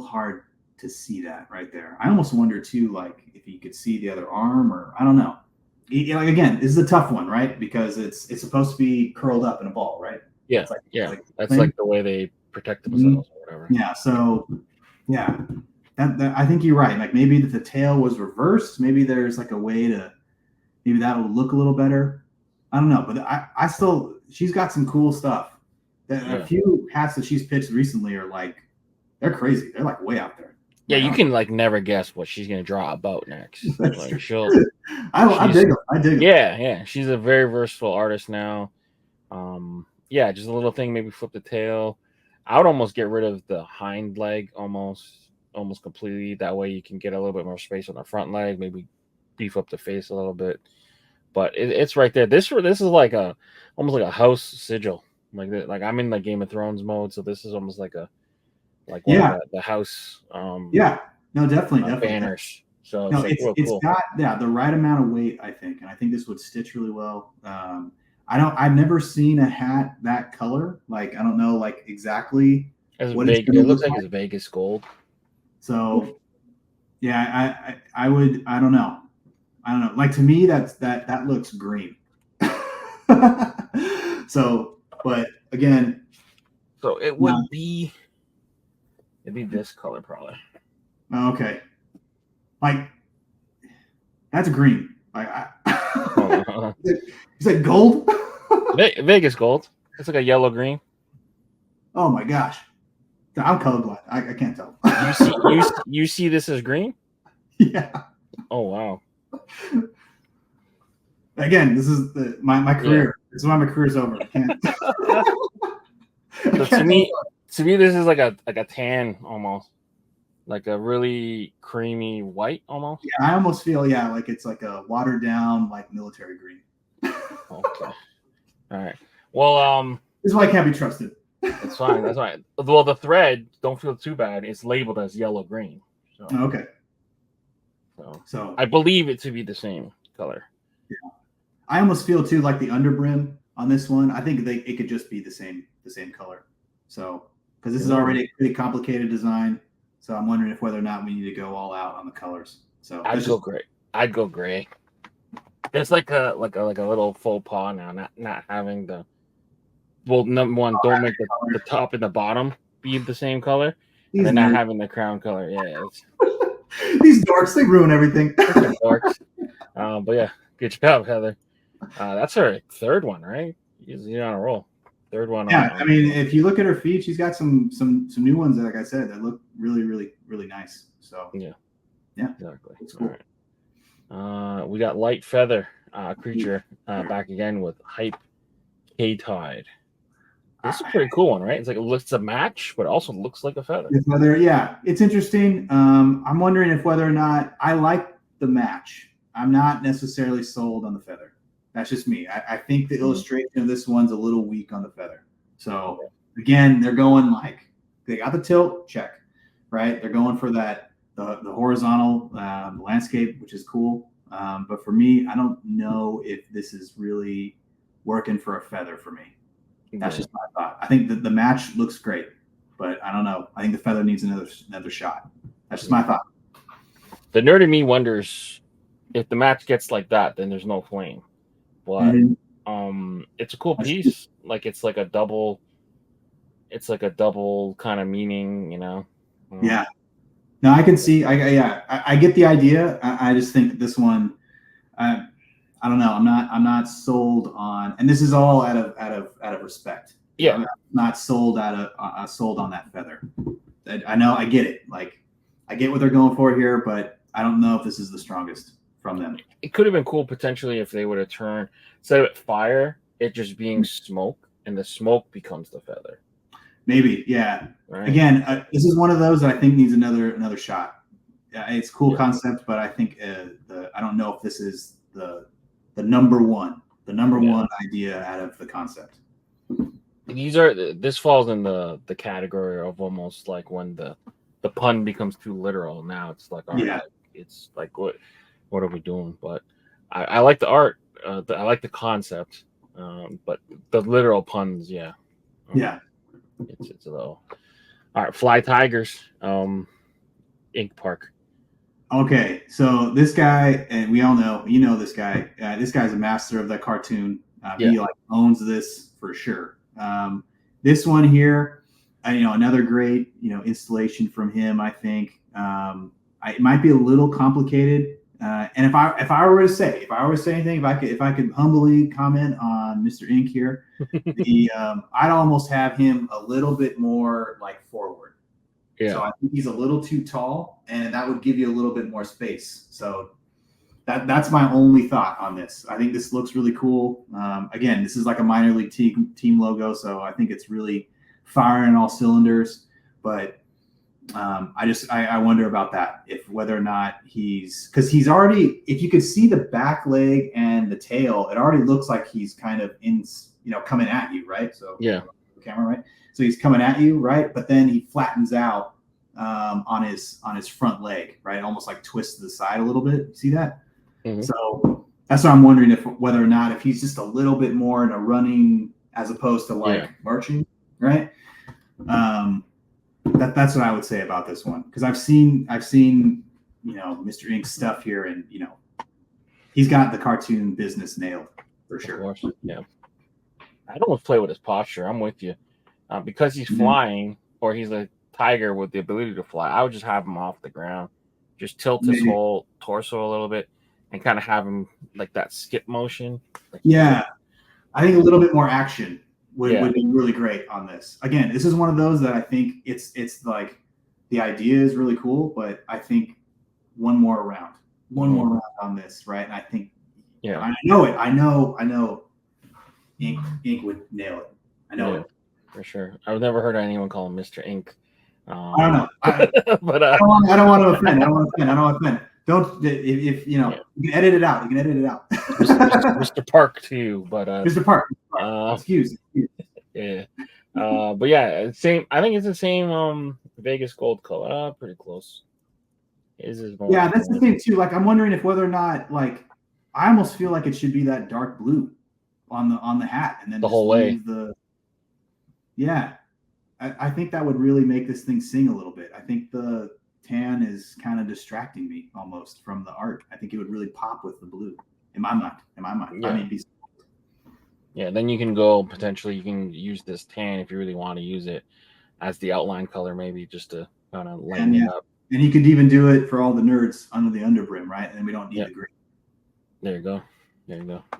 hard to see that right there. I almost wonder too, like if you could see the other arm, or I don't know. Like again, this is a tough one, right? Because it's supposed to be curled up in a ball, right? Yeah, that's like the way they protect themselves or whatever. Yeah, so yeah, that I think you're right. Like maybe if the tail was reversed, maybe there's like a way to maybe that would look a little better. I don't know, but I still, she's got some cool stuff. A few hats that she's pitched recently are like, they're crazy. They're like way out there. Yeah, you can like never guess what she's gonna draw about next. Like I dig them. I dig them. Yeah. She's a very versatile artist now. Yeah, just a little thing, maybe flip the tail. I would almost get rid of the hind leg almost completely. That way you can get a little bit more space on the front leg, maybe beef up the face a little bit. But it's right there. This is like almost like a house sigil. Like I'm in like Game of Thrones mode, so this is almost like one of the house yeah, no, definitely banners. So no, it's cool. Got the right amount of weight, I think, and I think this would stitch really well. I've never seen a hat that color. Like I don't know like exactly what it looks like. It's Vegas gold. So yeah, I would, I don't know. Like to me, that looks green. So, but again, so it would be, it'd be this color probably. Okay, like that's green. Like you said gold. Vegas gold. It's like a yellow green. Oh my gosh, I'm colorblind. I can't tell. You see this as green? Yeah. Oh wow. Again, this is my career. Yeah. This is why my career's over. I can't. To me, this is like a tan almost, like a really creamy white almost. Yeah, I almost feel like it's like a watered down like military green. Okay. All right. Well, this is why I can't be trusted. That's fine. That's fine. Well, the thread, don't feel too bad. It's labeled as yellow green. So. Okay. So I believe it to be the same color. Yeah. I almost feel too like the underbrim on this one. I think it could just be the same color. So because this is already a pretty complicated design, so I'm wondering if whether or not we need to go all out on the colors. So I'd go gray. It's like a little faux pas now, not having the. Well, number one, don't make the top and the bottom be the same color, and then not having the crown color. Yeah. These dorks, they ruin everything. Dorks. But yeah, good job, Heather. That's her third one, right? You're on a roll. Third one. Yeah, I mean, if you look at her feet, she's got some new ones, like I said, that look really, really, really nice. So yeah, exactly. It's cool. All right. We got light feather creature back again with hype K-Tide. This is a pretty cool one, right? It's like it looks a match, but it also looks like a feather. Yeah, it's interesting. I'm wondering if whether or not I like the match. I'm not necessarily sold on the feather. That's just me. I think the illustration of this one's a little weak on the feather. So again, they're going like they got the tilt, check, right? They're going for that the horizontal landscape, which is cool. But for me, I don't know if this is really working for a feather for me. That's just my thought. I think the match looks great, but I don't know. I think the feather needs another shot. That's just my thought. The nerd in me wonders if the match gets like that, then there's no flame. But it's a cool piece. Like it's like a double kind of meaning, you know. Yeah. No, I can see. I get the idea. I just think that this one, I don't know. I'm not sold on. And this is all out of respect. Yeah. I'm not sold sold on that feather. I know, I get it. Like, I get what they're going for here, but I don't know if this is the strongest from them. It could have been cool potentially if they would have turned, instead of fire, it just being smoke, and the smoke becomes the feather. Maybe, yeah. Right? Again, this is one of those that I think needs another shot. Yeah, it's cool concept, but I think I don't know if this is the number one idea out of the concept. This falls in the category of almost like when the pun becomes too literal. Now it's like, all right, it's like what are we doing? But I like the art. I like the concept, but the literal puns, yeah. It's a little. All right, Fly Tigers, Ink Park. Okay, so this guy, and we all know, this guy. This guy's a master of the cartoon. He like owns this for sure. This one here, another great installation from him. I think it might be a little complicated. And if I were to say anything, if I could humbly comment on Mr. Ink here, I'd almost have him a little bit more like forward. Yeah. So I think he's a little too tall, and that would give you a little bit more space. So that's my only thought on this. I think this looks really cool. Again, this is like a minor league team logo, so I think it's really firing all cylinders. But I wonder about that, whether or not because he's already, if you could see the back leg and the tail, it already looks like he's kind of coming at you, right? So the camera, right? So he's coming at you, right? But then he flattens out on his front leg, right? Almost like twists to the side a little bit. See that? Mm-hmm. So that's what I'm wondering, whether or not if he's just a little bit more in a running as opposed to like marching, right? That's what I would say about this one, because I've seen Mr. Ink's stuff here, and he's got the cartoon business nailed for sure. Yeah, I don't play with his posture. I'm with you, because he's flying, or he's a tiger with the ability to fly. I would just have him off the ground, just tilt his whole torso a little bit, and kind of have him like that skip motion. I think a little bit more action would be really great on this. Again, this is one of those that I think it's like the idea is really cool, but I think one more round on this, right? And I think, I know Ink would nail it. I know it for sure. I've never heard anyone call him Mr. Ink. I don't know, but I don't want to offend. I don't want to offend. Don't, if you can edit it out. You can edit it out. Mr. Park too, but Mr. Park. Excuse. Yeah. But yeah, same. I think it's the same Vegas gold color. Pretty close. That's the thing too. Like, I'm wondering if whether or not, like, I almost feel like it should be that dark blue on the hat, and then the whole way. I think that would really make this thing sing a little bit. I think the tan is kind of distracting me almost from the art. I think it would really pop with the blue in my mind. Then you can go potentially. You can use this tan if you really want to use it as the outline color, maybe just to kind of lighten it up. And you could even do it for all the nerds under the underbrim, right? And we don't need the green. There you go.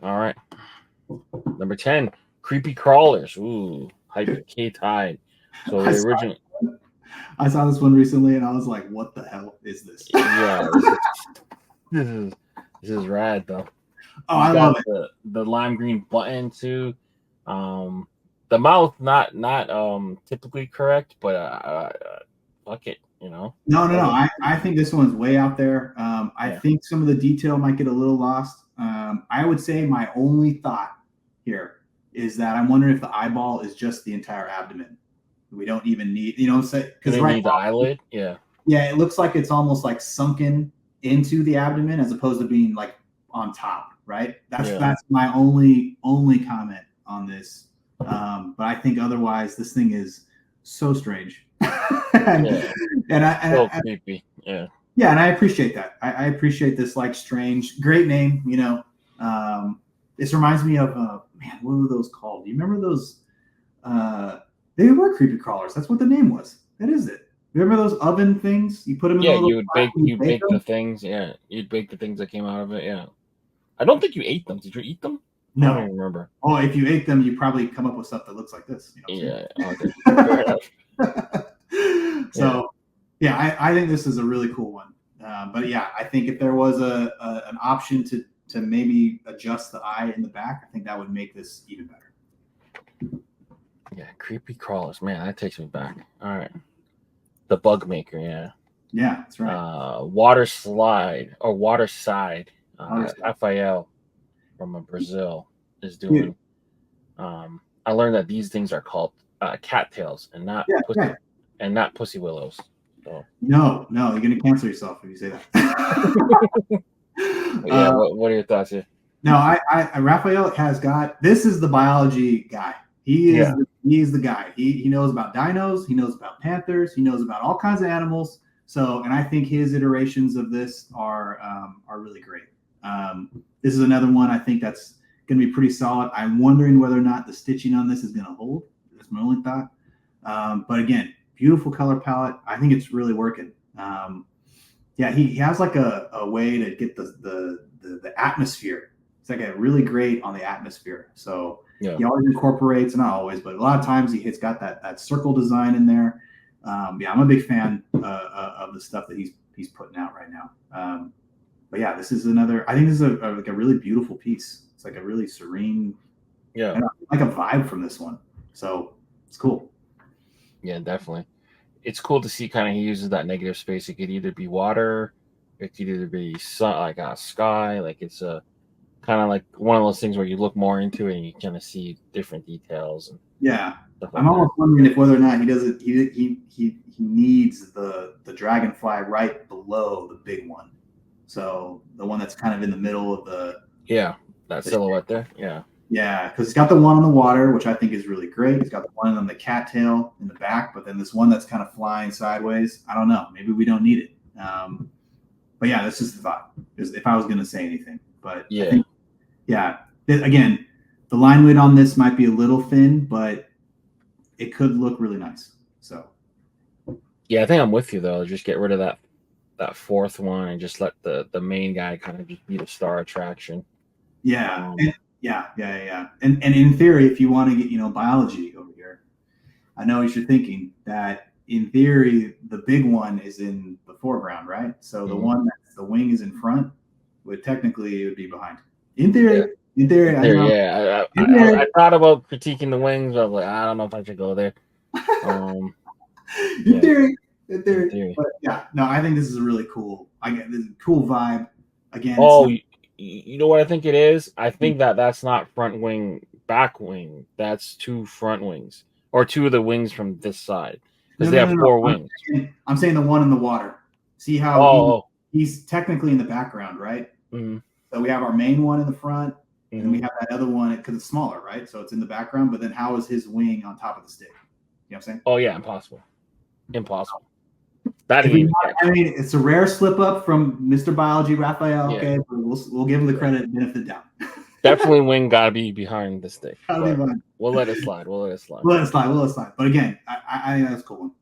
All right. Number 10, creepy crawlers. Ooh, Hyper K Tide. So the original. I saw this one recently, and I was like, "What the hell is this?" This is rad though. Oh, I love it. The lime green button too. The mouth not typically correct, but fuck it, No. I think this one's way out there. I think some of the detail might get a little lost. I would say my only thought here is that I'm wondering if the eyeball is just the entire abdomen. We don't even need, because need the eyelid. Yeah, it looks like it's almost like sunken into the abdomen as opposed to being like on top, right? That's my only comment on this. But I think otherwise, this thing is so strange, and creepy. Yeah, and I appreciate that. I appreciate this like strange, great name. This reminds me of what were those called? Do you remember those? They were creepy crawlers. That's what the name was. That is it. Remember those oven things? You put them in. Yeah, you bake the things. Yeah, you'd bake the things that came out of it. Yeah, I don't think you ate them. Did you eat them? No. I don't even remember. Oh, if you ate them, you probably come up with stuff that looks like this. Yeah. Okay. Fair enough. So, I think this is a really cool one. But yeah, I think if there was an option to maybe adjust the eye in the back, I think that would make this even better. Yeah, creepy crawlers, man, that takes me back. All right, the bug maker, yeah. Yeah, that's right. Water slide or water side. Water slide. Rafael from Brazil is doing. I learned that these things are called cattails and not and not pussy willows. So. No, you're gonna cancel yourself if you say that. Yeah, what are your thoughts here? No, I Rafael has got. This is the biology guy. He is the guy. He knows about dinos. He knows about panthers. He knows about all kinds of animals. So, and I think his iterations of this are really great. This is another one I think that's going to be pretty solid. I'm wondering whether or not the stitching on this is going to hold. That's my only thought. But again, beautiful color palette. I think it's really working. He has like a way to get the atmosphere. It's like a really great on the atmosphere. So he always incorporates, not always, but a lot of times he's got that circle design in there. I'm a big fan of the stuff that he's putting out right now. But yeah, this is another. I think this is like a really beautiful piece. It's like a really serene, like a vibe from this one. So it's cool. Yeah, definitely. It's cool to see kind of he uses that negative space. It could either be water, it could either be sun, like a sky. Like it's a kind of like one of those things where you look more into it and you kind of see different details. And I'm almost wondering if whether or not he doesn't. He needs the dragonfly right below the big one. So the one that's kind of in the middle of the silhouette there. Yeah, because he's got the one on the water, which I think is really great. He's got the one on the cattail in the back, but then this one that's kind of flying sideways. I don't know. Maybe we don't need it. But yeah, that's just the thought. If I was going to say anything, but I think, again, the line weight on this might be a little thin, but it could look really nice. So. Yeah, I think I'm with you though. Just get rid of that fourth one and just let the main guy kind of just be the star attraction. Yeah. And in theory, if you want to get, biology over here, I know what you're thinking that in theory, the big one is in the foreground, right? So the one that's the wing is in front would technically be behind. In theory, I thought about critiquing the wings, but I was like, I don't know if I should go there. In theory. But I think this is a really cool. I get this cool vibe. Again, you know what I think it is? I think that's not front wing, back wing. That's two front wings or two of the wings from this side because they have four wings. I'm saying the one in the water. See how he's technically in the background, right? Mm-hmm. So we have our main one in the front, and then we have that other one because it's smaller, right? So it's in the background. But then how is his wing on top of the stick? You know what I'm saying? Oh yeah, impossible. It's a rare slip up from Mr. Biology Raphael. Yeah. Okay, but we'll give him the credit, benefit down. Definitely wing gotta be behind the stick. We'll let it slide. We'll let it slide. But again, I think that's a cool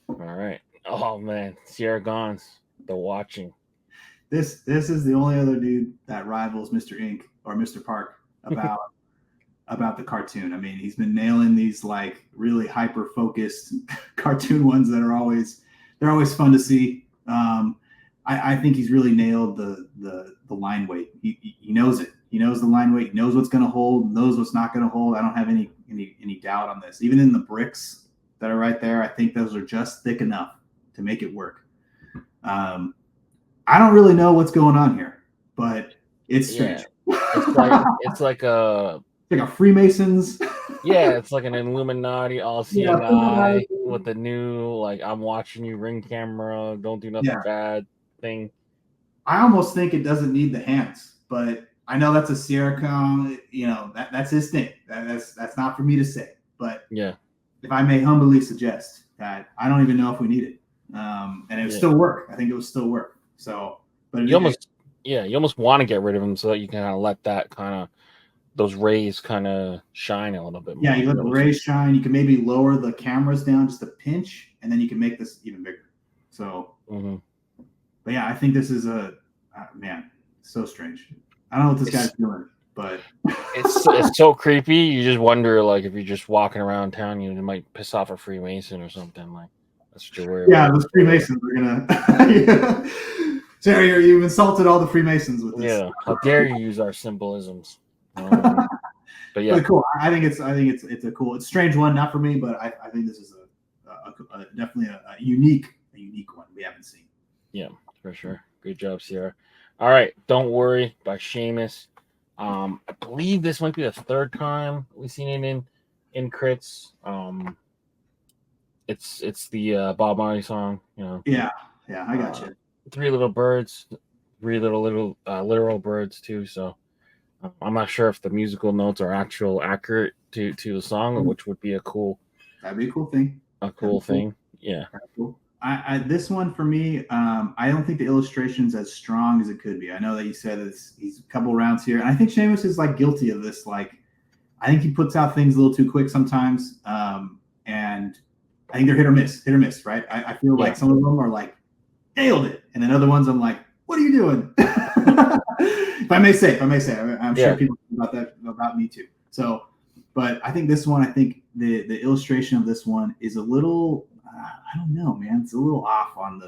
one. All right. Oh man, Sierra Gons, they're watching. This is the only other dude that rivals Mr. Ink or Mr. Park about the cartoon. I mean, he's been nailing these like really hyper focused cartoon ones that are always fun to see. I think he's really nailed the line weight. He knows it. He knows the line weight. He knows what's going to hold. Knows what's not going to hold. I don't have any doubt on this. Even in the bricks that are right there, I think those are just thick enough to make it work. I don't really know what's going on here, but it's strange. It's like a Freemasons. Yeah, it's like an Illuminati all-seeing eye with the new like I'm watching you ring camera, don't do nothing bad thing. I almost think it doesn't need the hands, but I know that's a Sierra Cone, that's his thing. That's not for me to say. But if I may humbly suggest that I don't even know if we need it. And it would still work. I think it would still work. So but you almost want to get rid of them so that you can kind of let that kind of those rays kind of shine a little bit more. Yeah, you let the rays shine. You can maybe lower the cameras down just a pinch, and then you can make this even bigger. So, but yeah, I think this is man, so strange. I don't know what this guy's doing. But it's so creepy. You just wonder, like, if you're just walking around town, you might piss off a Freemason or something. Like, that's what you're worried about. those Freemasons are gonna. Jerry, you've insulted all the Freemasons with this. Yeah, how dare you use our symbolisms? But yeah, really cool. I think it's a cool. It's a strange one, not for me, but I think this is definitely a unique one we haven't seen. Yeah, for sure. Good job, Sierra. All right, Don't Worry by Seamus. I believe this might be the third time we've seen it in Critz. It's the Bob Marley song, you know. Yeah, I got you. Three little birds, three little literal birds too. So I'm not sure if the musical notes are accurate to the song, which would be a cool. That'd be a cool thing. Thing. Yeah. Cool. This one for me, I don't think the illustration's as strong as it could be. I know that you said he's a couple rounds here, and I think Seamus is like guilty of this. Like, I think he puts out things a little too quick sometimes, and I think they're hit or miss, right? I feel like some of them are like nailed it, and then other ones I'm like, what are you doing? if I may say, I'm sure people think about that about me too. So, but I think this one, I think the illustration of this one is a little. I don't know, man. It's a little off on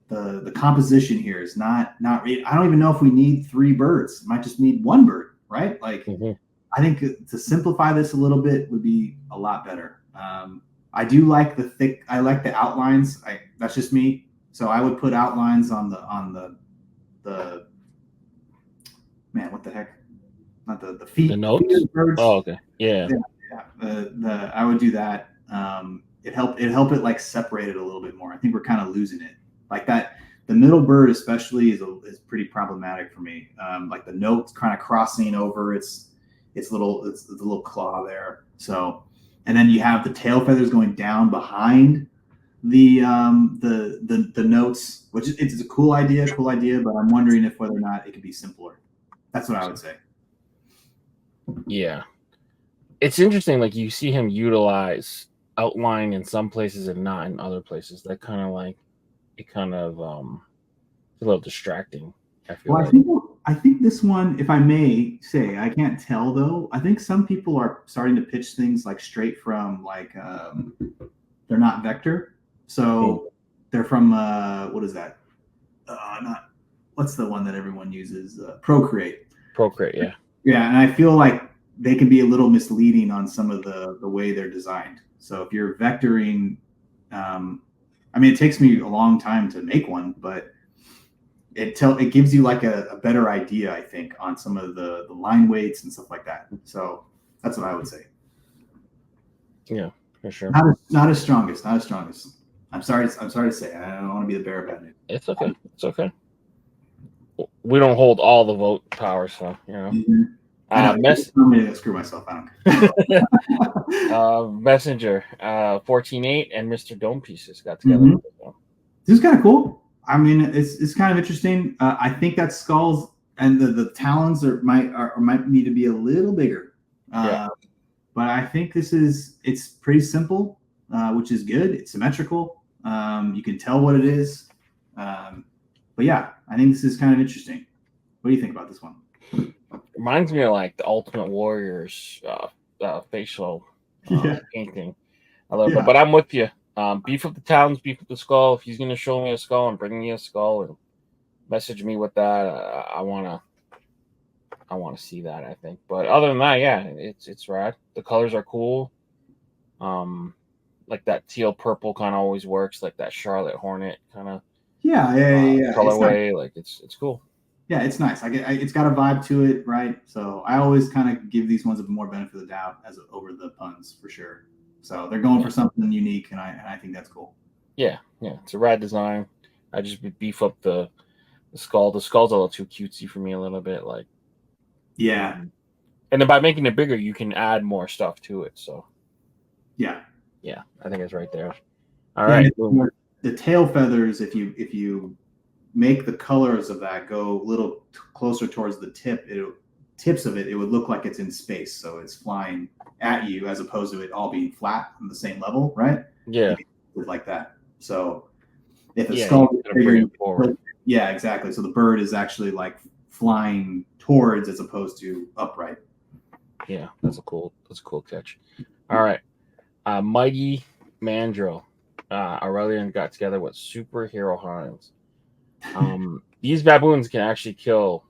the composition here. Is not. I don't even know if we need three birds. Might just need one bird, right? Like, I think to simplify this a little bit would be a lot better. I do like the thick. I like the outlines. That's just me. So I would put outlines on the man. What the heck? Not the feet. The notes. Feet of the birds. Oh, okay. Yeah. I would do that. It helped it like separate it a little bit more. I think we're kind of losing it like that. The middle bird especially is pretty problematic for me. Like the notes kind of crossing over it's the little claw there. So, and then you have the tail feathers going down behind the notes, which it's a cool idea, but I'm wondering if whether or not it could be simpler. That's what I would say. Yeah. It's interesting, like you see him utilize outline in some places and not in other places. That kind of like it's a little distracting. I feel like. I think this one, if I may say, I can't tell though. I think some people are starting to pitch things like straight from like they're not vector, so they're from what is that? What's the one that everyone uses? Procreate. Yeah. Yeah, and I feel like they can be a little misleading on some of the way they're designed. So if you're vectoring, I mean, it takes me a long time to make one, but it gives you like a better idea, I think, on some of the line weights and stuff like that. So that's what I would say. Yeah, for sure. Not as strongest. I'm sorry to say. I don't want to be the bearer of bad news. It's okay. We don't hold all the vote power, so you know. Mm-hmm. I'm going to screw myself. I don't care. Messenger, 14.8 and Mr. Dome Pieces got together. Mm-hmm. This is kind of cool. I mean, it's kind of interesting. I think that skulls and the talons might need to be a little bigger. But I think it's pretty simple, which is good. It's symmetrical. You can tell what it is. But yeah, I think this is kind of interesting. What do you think about this one? Reminds me of like the Ultimate Warrior's facial painting a little bit, but I'm with you. Beef up the talons, beef up the skull. If he's going to show me a skull and bring me a skull and message me with that, I want to see that, I think. But other than that, yeah, it's rad. The colors are cool. Like that teal purple kind of always works, like that Charlotte Hornet kind of colorway. Like it's cool. Yeah, it's nice. It's got a vibe to it, right? So I always kind of give these ones a more benefit of the doubt over the puns for sure. So they're going for something unique, and I think that's cool. Yeah, it's a rad design. I just beef up the skull. The skull's a little too cutesy for me, a little bit. Like, yeah. And then by making it bigger, you can add more stuff to it. So, yeah, I think it's right there. All right. The tail feathers, if you make the colors of that go a little closer towards the tips of it, it would look like it's in space. So it's flying at you as opposed to it all being flat on the same level, right? Yeah. Like that. So if the skull is bigger, forward. Yeah, exactly. So the bird is actually like flying towards as opposed to upright. Yeah, that's a cool catch. All right. Mighty Mandrill. Aurelian got together with superhero horns. These baboons can actually kill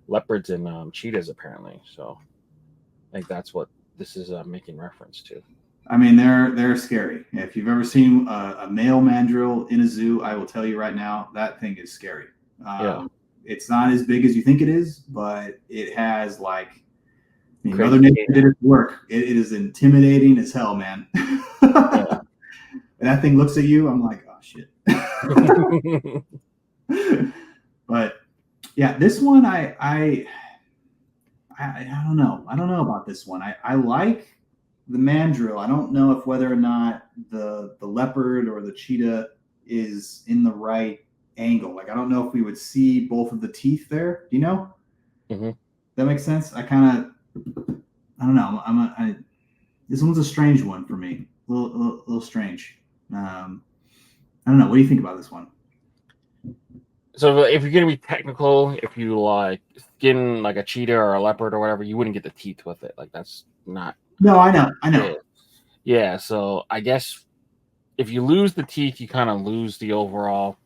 leopards and cheetahs, apparently. So I think that's what this is making reference to. I mean, they're scary. If you've ever seen a male mandrill in a zoo, I will tell you right now, that thing is scary. Yeah. It's not as big as you think it is, but it has like, Mother Nature did its work. It is intimidating as hell, man. Yeah. And that thing looks at you, I'm like, oh shit. But yeah, this one I don't know. I don't know about this one. I like the mandrill. I don't know if whether or not the leopard or the cheetah is in the right angle. Like, I don't know if we would see both of the teeth there. Do you know? Mm-hmm. That makes sense. I don't know. This one's a strange one for me. A little strange. I don't know. What do you think about this one? So if you're gonna be technical, if you like skin like a cheetah or a leopard or whatever, you wouldn't get the teeth with it. Like, that's not. No, I know. Yeah. So I guess if you lose the teeth, you kind of lose the overall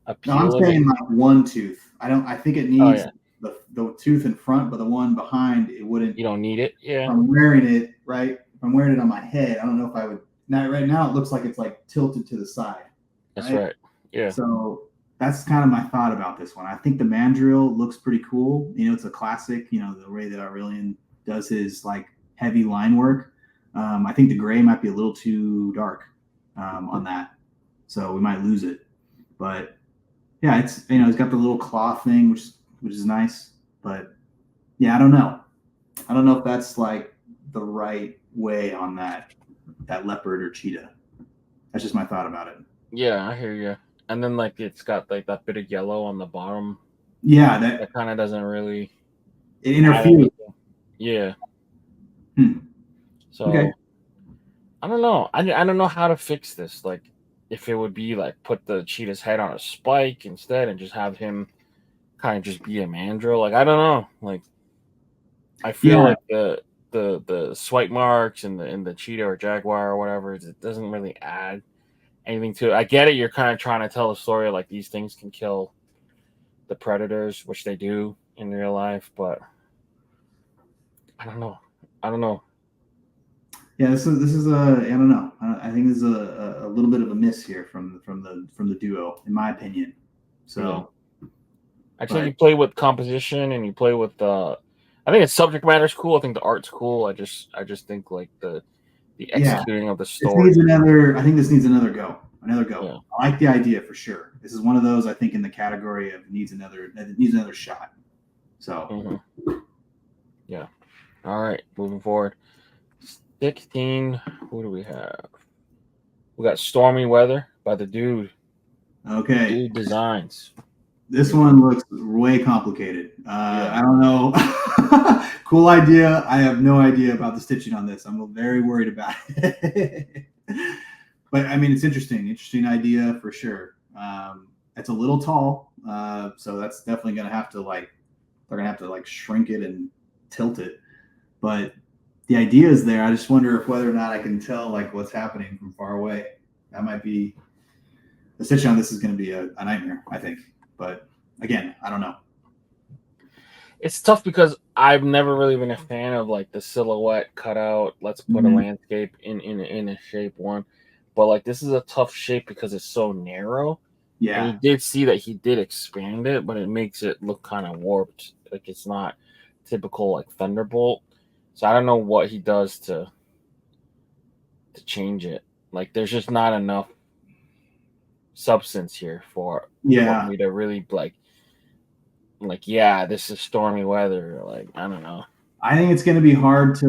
appeal. No, I'm saying like one tooth. I think it needs the tooth in front, but the one behind it wouldn't. You don't need it. Yeah. If I'm wearing it right. If I'm wearing it on my head, I don't know if I would. Now, right now, it looks like it's like tilted to the side. That's right. Yeah. So that's kind of my thought about this one. I think the mandrill looks pretty cool. It's a classic. The way that Aurelian does his like heavy line work. I think the gray might be a little too dark on that, so we might lose it. But yeah, it's it's got the little claw thing, which is nice. But yeah, I don't know. I don't know if that's like the right way on that leopard or cheetah. That's just my thought about it. Yeah, I hear you. And then like it's got like that bit of yellow on the bottom. Yeah, that kind of doesn't really. It interferes. Yeah. So okay. I don't know. I don't know how to fix this. Like, if it would be like put the cheetah's head on a spike instead and just have him kind of just be a mandrill. Like, I don't know. Like, I feel like the swipe marks and the cheetah or jaguar or whatever, it doesn't really add anything to it. I get it. You're kind of trying to tell a story like these things can kill the predators, which they do in real life, but I don't know. Yeah, this is I don't know. I think this is a little bit of a miss here from the duo, in my opinion. So, I think you play with composition and you play with I think its subject matter is cool. I think the art's cool. I just think like the executing of the story. I think this needs another go. Yeah. I like the idea for sure. This is one of those I think in the category of needs another shot. So, yeah. All right, moving forward. 16. Who do we have? We got Stormy Weather by the Dude. Okay. Dude Designs. This one looks way complicated. I don't know. Cool idea. I have no idea about the stitching on this. I'm very worried about it. But I mean, it's interesting. Interesting idea for sure. It's a little tall, so that's definitely gonna have to they're gonna have to shrink it and tilt it. But the idea is there. I just wonder if whether or not I can tell what's happening from far away. That might be the stitching on this is going to be a nightmare, I think. But again, I don't know. It's tough because I've never really been a fan of the silhouette cutout. Let's put a landscape in a shape one, but this is a tough shape because it's so narrow. Yeah, and you did see that he did expand it, but it makes it look kind of warped. It's not typical Thunderbolt. So I don't know what he does to change it. There's just not enough substance here for me to really this is Stormy Weather. I don't know. I think it's going to be hard to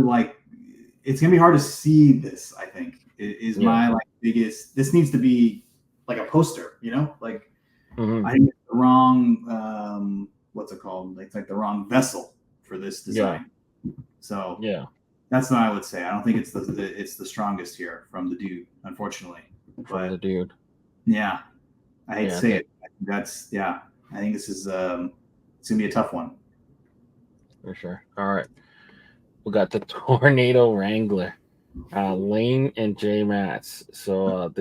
it's going to be hard to see this. I think is my biggest. This needs to be a poster. I think it's the wrong. What's it called? It's the wrong vessel for this design. Yeah. So that's what I would say. I don't think it's the strongest here from the Dude, unfortunately. From the Dude. Yeah, I hate to say it. I think this is It's gonna be a tough one. For sure. All right. We got the Tornado Wrangler, Lane and J Mats. So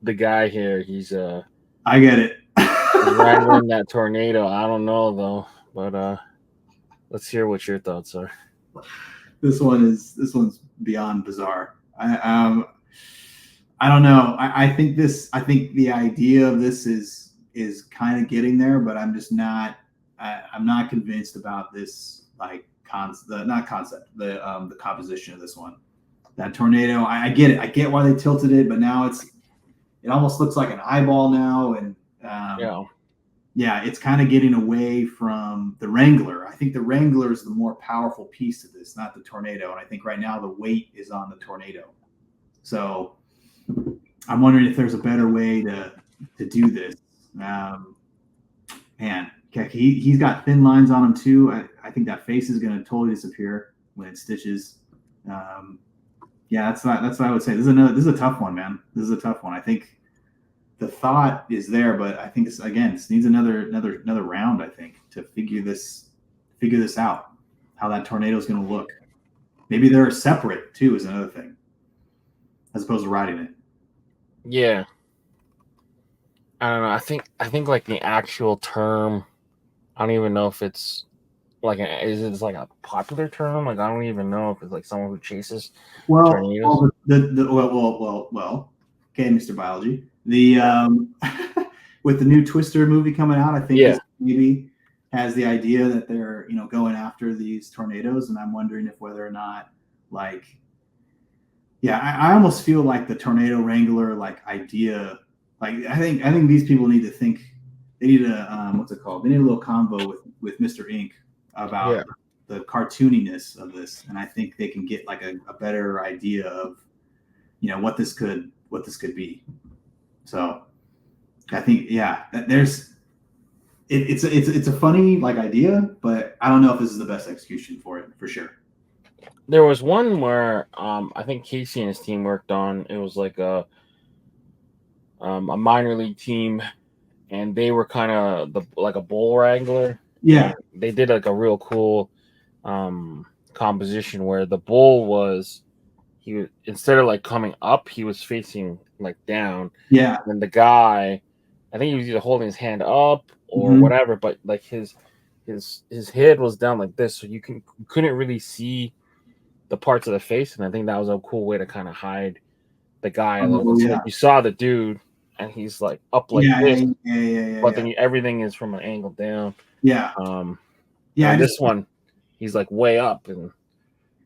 the guy here, he's I get it. wrangling that tornado. I don't know though, but let's hear what your thoughts are. This one's beyond bizarre. I don't know. I think the idea of this is kind of getting there, but I'm just not. I'm not convinced about this the composition of this one. That tornado, I get it. I get why they tilted it, but now it almost looks like an eyeball now, and yeah, it's kind of getting away from the Wrangler. I think the Wrangler is the more powerful piece of this, not the tornado. And I think right now the weight is on the tornado. So I'm wondering if there's a better way to do this. Man, he's got thin lines on him too. I think that face is going to totally disappear when it stitches. Yeah, that's what I would say. This is a tough one, man. This is a tough one. I think the thought is there, but I think this needs another round, I think, to figure this out, how that tornado is going to look. Maybe they're separate too is another thing, as opposed to riding it. Yeah. I don't know. I think like the actual term, I don't even know if it's like is it like a popular term? Like I don't even know if it's like someone who chases tornadoes. Well. Okay, Mr. Biology. With the new Twister movie coming out, I think this maybe has the idea that they're going after these tornadoes, and I'm wondering if whether or not I almost feel like the tornado wrangler idea. I think these people need to think. They need a what's it called? They need a little convo with Mr. Ink about the cartooniness of this, and I think they can get a better idea of what this could be. So I think it's a funny idea, but I don't know if this is the best execution for it for sure. There was one where I think Casey and his team worked on. It was like a minor league team, and they were kind of like a bull wrangler. Yeah, they did like a real cool composition where the bull was instead of coming up, he was facing down. Yeah, and the guy, I think he was either holding his hand up or whatever, but his head was down like this, so you couldn't really see the parts of the face, and I think that was a cool way to kind of hide the guy a little bit. So you saw the dude, and he's up this, but then everything is from an angle down. Yeah. This one, he's way up, and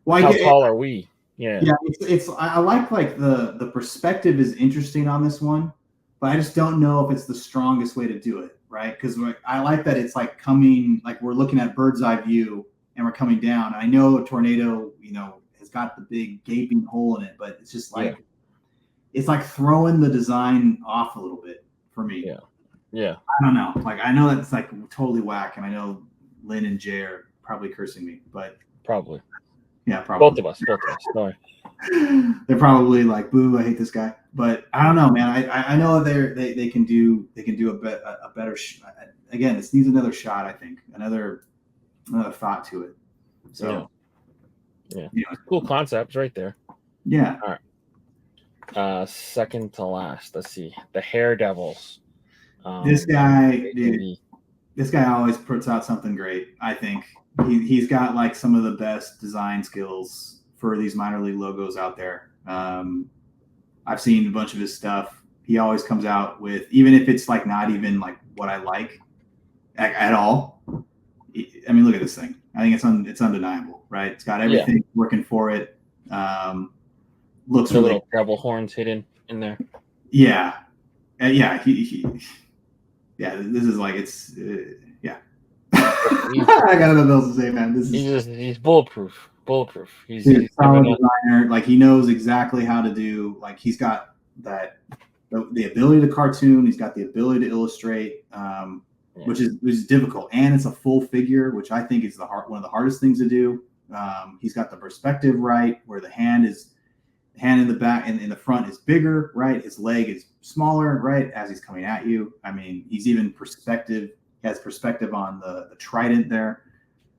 how tall are we? Yeah. It's I like the perspective is interesting on this one, but I just don't know if it's the strongest way to do it, right? Because I like that it's coming, we're looking at bird's eye view and we're coming down. I know a tornado, has got the big gaping hole in it, but it's just it's throwing the design off a little bit for me. Yeah. I don't know. I know that's totally whack, and I know Lynn and Jay are probably cursing me, but probably. Yeah, probably. Both of us. Sorry. They're probably boo, I hate this guy. But I don't know, man. I know they can do a better. Again, this needs another shot. I think another thought to it. So yeah. Cool concepts right there. Yeah. All right. Second to last. Let's see. The Hair Devils. This guy always puts out something great. I think. He's got some of the best design skills for these minor league logos out there. I've seen a bunch of his stuff. He always comes out with, even if it's not even what I like at all. I mean, look at this thing. I think it's undeniable, right? It's got everything working for it. Looks the little devil horns hidden in there. Yeah, yeah. This is it's. I got nothing else to say, man. He's bulletproof. He's a solid designer. He knows exactly how to do. He's got the ability to cartoon. He's got the ability to illustrate, which is difficult, and it's a full figure, which I think is one of the hardest things to do. He's got the perspective right, where the hand in the back and in the front is bigger, right? His leg is smaller, right, as he's coming at you. I mean, he's even perspective. He has perspective on the trident there.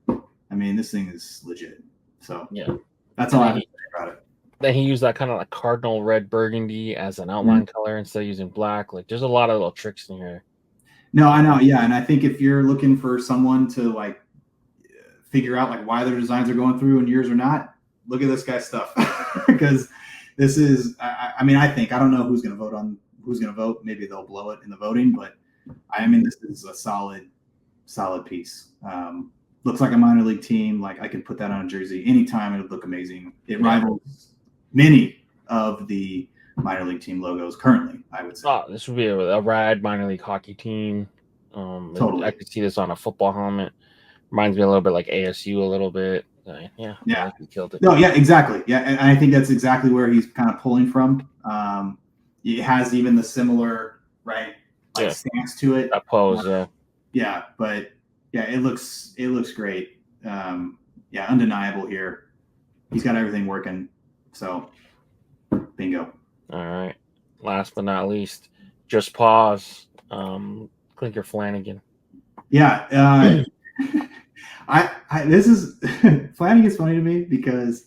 I mean, this thing is legit. So yeah, that's all I have to say about it. Then he used that kind of like cardinal red burgundy as an outline color instead of using black. Like there's a lot of little tricks in here. No, I know. Yeah. And I think if you're looking for someone to like figure out like why their designs are going through and yours are not, look at this guy's stuff. Because this is, I mean, I don't know who's going to vote. Maybe they'll blow it in the voting, but I mean, this is a solid piece. Looks like a minor league team. Like I could put that on a jersey anytime. It would look amazing. It rivals many of the minor league team logos currently, I would say. Oh, this would be a rad minor league hockey team. Totally. I could see this on a football helmet. Reminds me a little bit like ASU a little bit. Yeah. He killed it. No, yeah, exactly. Yeah, and I think that's exactly where he's kind of pulling from. It has even the similar, right, like stance to it. That pose, yeah, but yeah, it looks great. Undeniable here. He's got everything working. So, bingo. All right. Last but not least, just pause. Clinker Flanagan. Yeah. This is Flanagan's funny to me because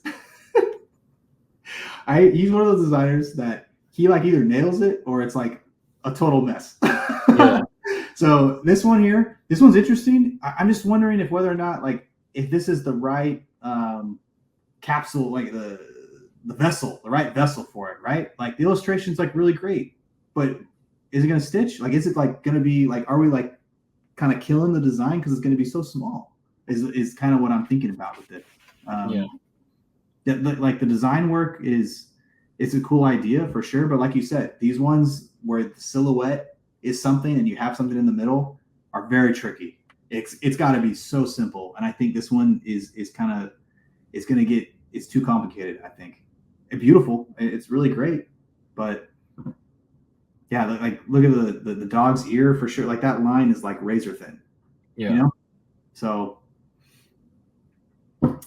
he's one of those designers that he like either nails it or it's like a total mess. Yeah. So this one here, this one's interesting. I'm just wondering if whether or not like if this is the right capsule, like the right vessel for it, right? Like the illustration's like really great, but is it going to stitch? Like, is it like going to be like, are we like kind of killing the design because it's going to be so small? Is kind of what I'm thinking about with it. Like the design work it's a cool idea for sure, but like you said, these ones where the silhouette is something and you have something in the middle are very tricky. It's got to be so simple, and I think this one is kind of it's too complicated. I think it's beautiful, it's really great, but yeah, like look at the dog's ear for sure. Like that line is like razor thin. Yeah, you know, so.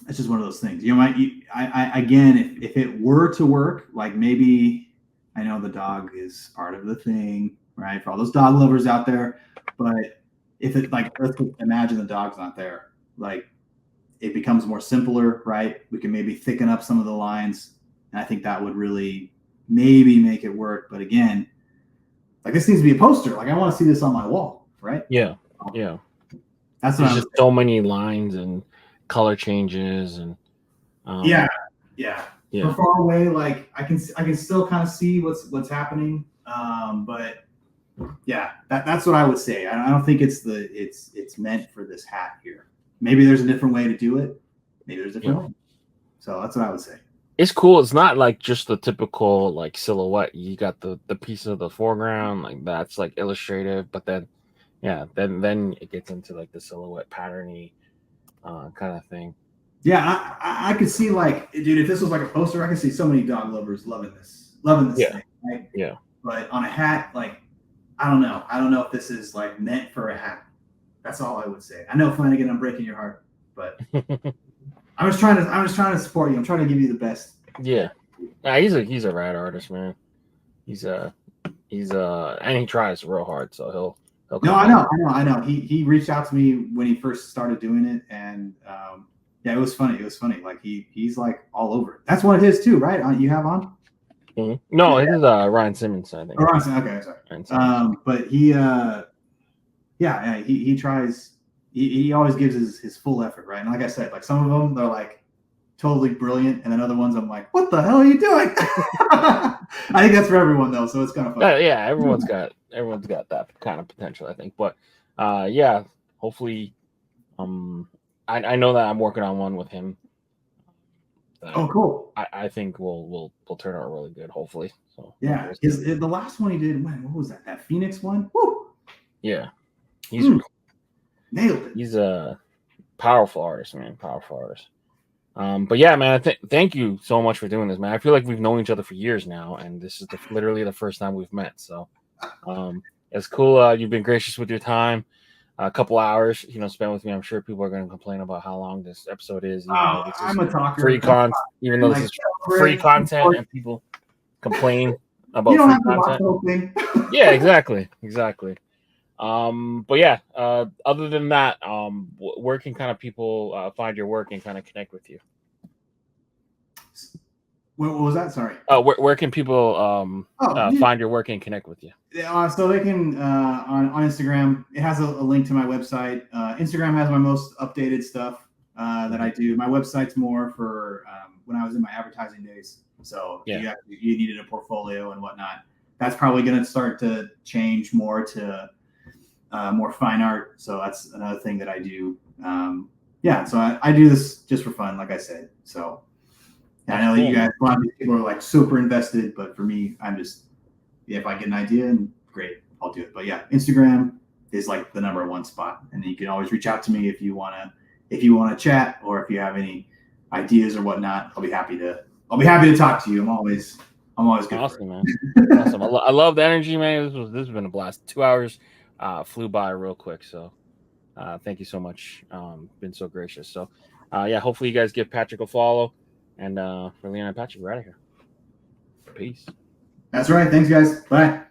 It's just one of those things. You know, again, if it were to work, like maybe I know the dog is part of the thing, right? For all those dog lovers out there, but if it like let's imagine the dog's not there, like it becomes more simpler, right? We can maybe thicken up some of the lines, and I think that would really maybe make it work. But again, like this needs to be a poster. Like I want to see this on my wall, right? Yeah. That's there's just so many lines and color changes and yeah. From far away, like I can still kind of see what's happening, but yeah, that's what I would say. I don't think it's meant for this hat here. Maybe there's a different way to do it. Maybe there's a different way. So that's what I would say. It's cool. It's not like just the typical like silhouette. You got the piece of the foreground, like that's like illustrative, but then then it gets into like the silhouette patterny kind of thing. Yeah, I could see like, dude, if this was like a poster, I could see so many dog lovers loving this thing, right? Yeah. But on a hat, like, I don't know if this is like meant for a hat. That's all I would say. I know, Flanagan, I'm breaking your heart, but I'm just trying to support you. I'm trying to give you the best. Yeah, he's a rad artist, man. He's and he tries real hard, so he'll. No, I know. He reached out to me when he first started doing it, and it was funny. Like he's like all over it. That's one of his too, right? You have on? Mm-hmm. No, it is Ryan Simmons, I think. Oh, Ryan Simmons. Okay, sorry. But he tries. He always gives his full effort, right? And like I said, like some of them they're like totally brilliant, and then other ones I'm like, what the hell are you doing? I think that's for everyone though, so it's kind of fun. Yeah, everyone's got that kind of potential, I think. But hopefully, I know that I'm working on one with him. Oh, cool! I think we'll turn out really good, hopefully. So yeah, the last one he did, what was that? That Phoenix one? Woo! Yeah, he's nailed it. He's a powerful artist, man. Powerful artist. But yeah, man, thank you so much for doing this, man. I feel like we've known each other for years now, and this is literally the first time we've met. So it's cool. You've been gracious with your time. A couple hours, spent with me. I'm sure people are going to complain about how long this episode is. I'm a talker. Free content, even though this is free content, and people complain about free content. Yeah, exactly. But yeah, other than that, where can kind of people find your work and kind of connect with you? What was that? Sorry. Where can people find your work and connect with you? So they can on Instagram. It has a link to my website. Instagram has my most updated stuff that I do. My website's more for when I was in my advertising days. So you needed a portfolio and whatnot. That's probably going to start to change more to more fine art. So that's another thing that I do. So I do this just for fun, like I said. So I know you guys, a lot of these people are like super invested, but for me, I'm just, if I get an idea, and great, I'll do it. But yeah, Instagram is like the #1 spot, and then you can always reach out to me if you wanna chat, or if you have any ideas or whatnot. I'll be happy to talk to you. I'm always good. Awesome, man. Awesome. I love the energy, man. This has been a blast. 2 hours flew by real quick. So thank you so much. Been so gracious. So hopefully you guys give Patrick a follow. And for Leon and Patrick, we're out of here. Peace. That's right. Thanks, guys. Bye.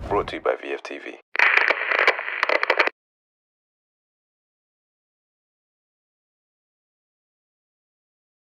Brought to you by VFTV.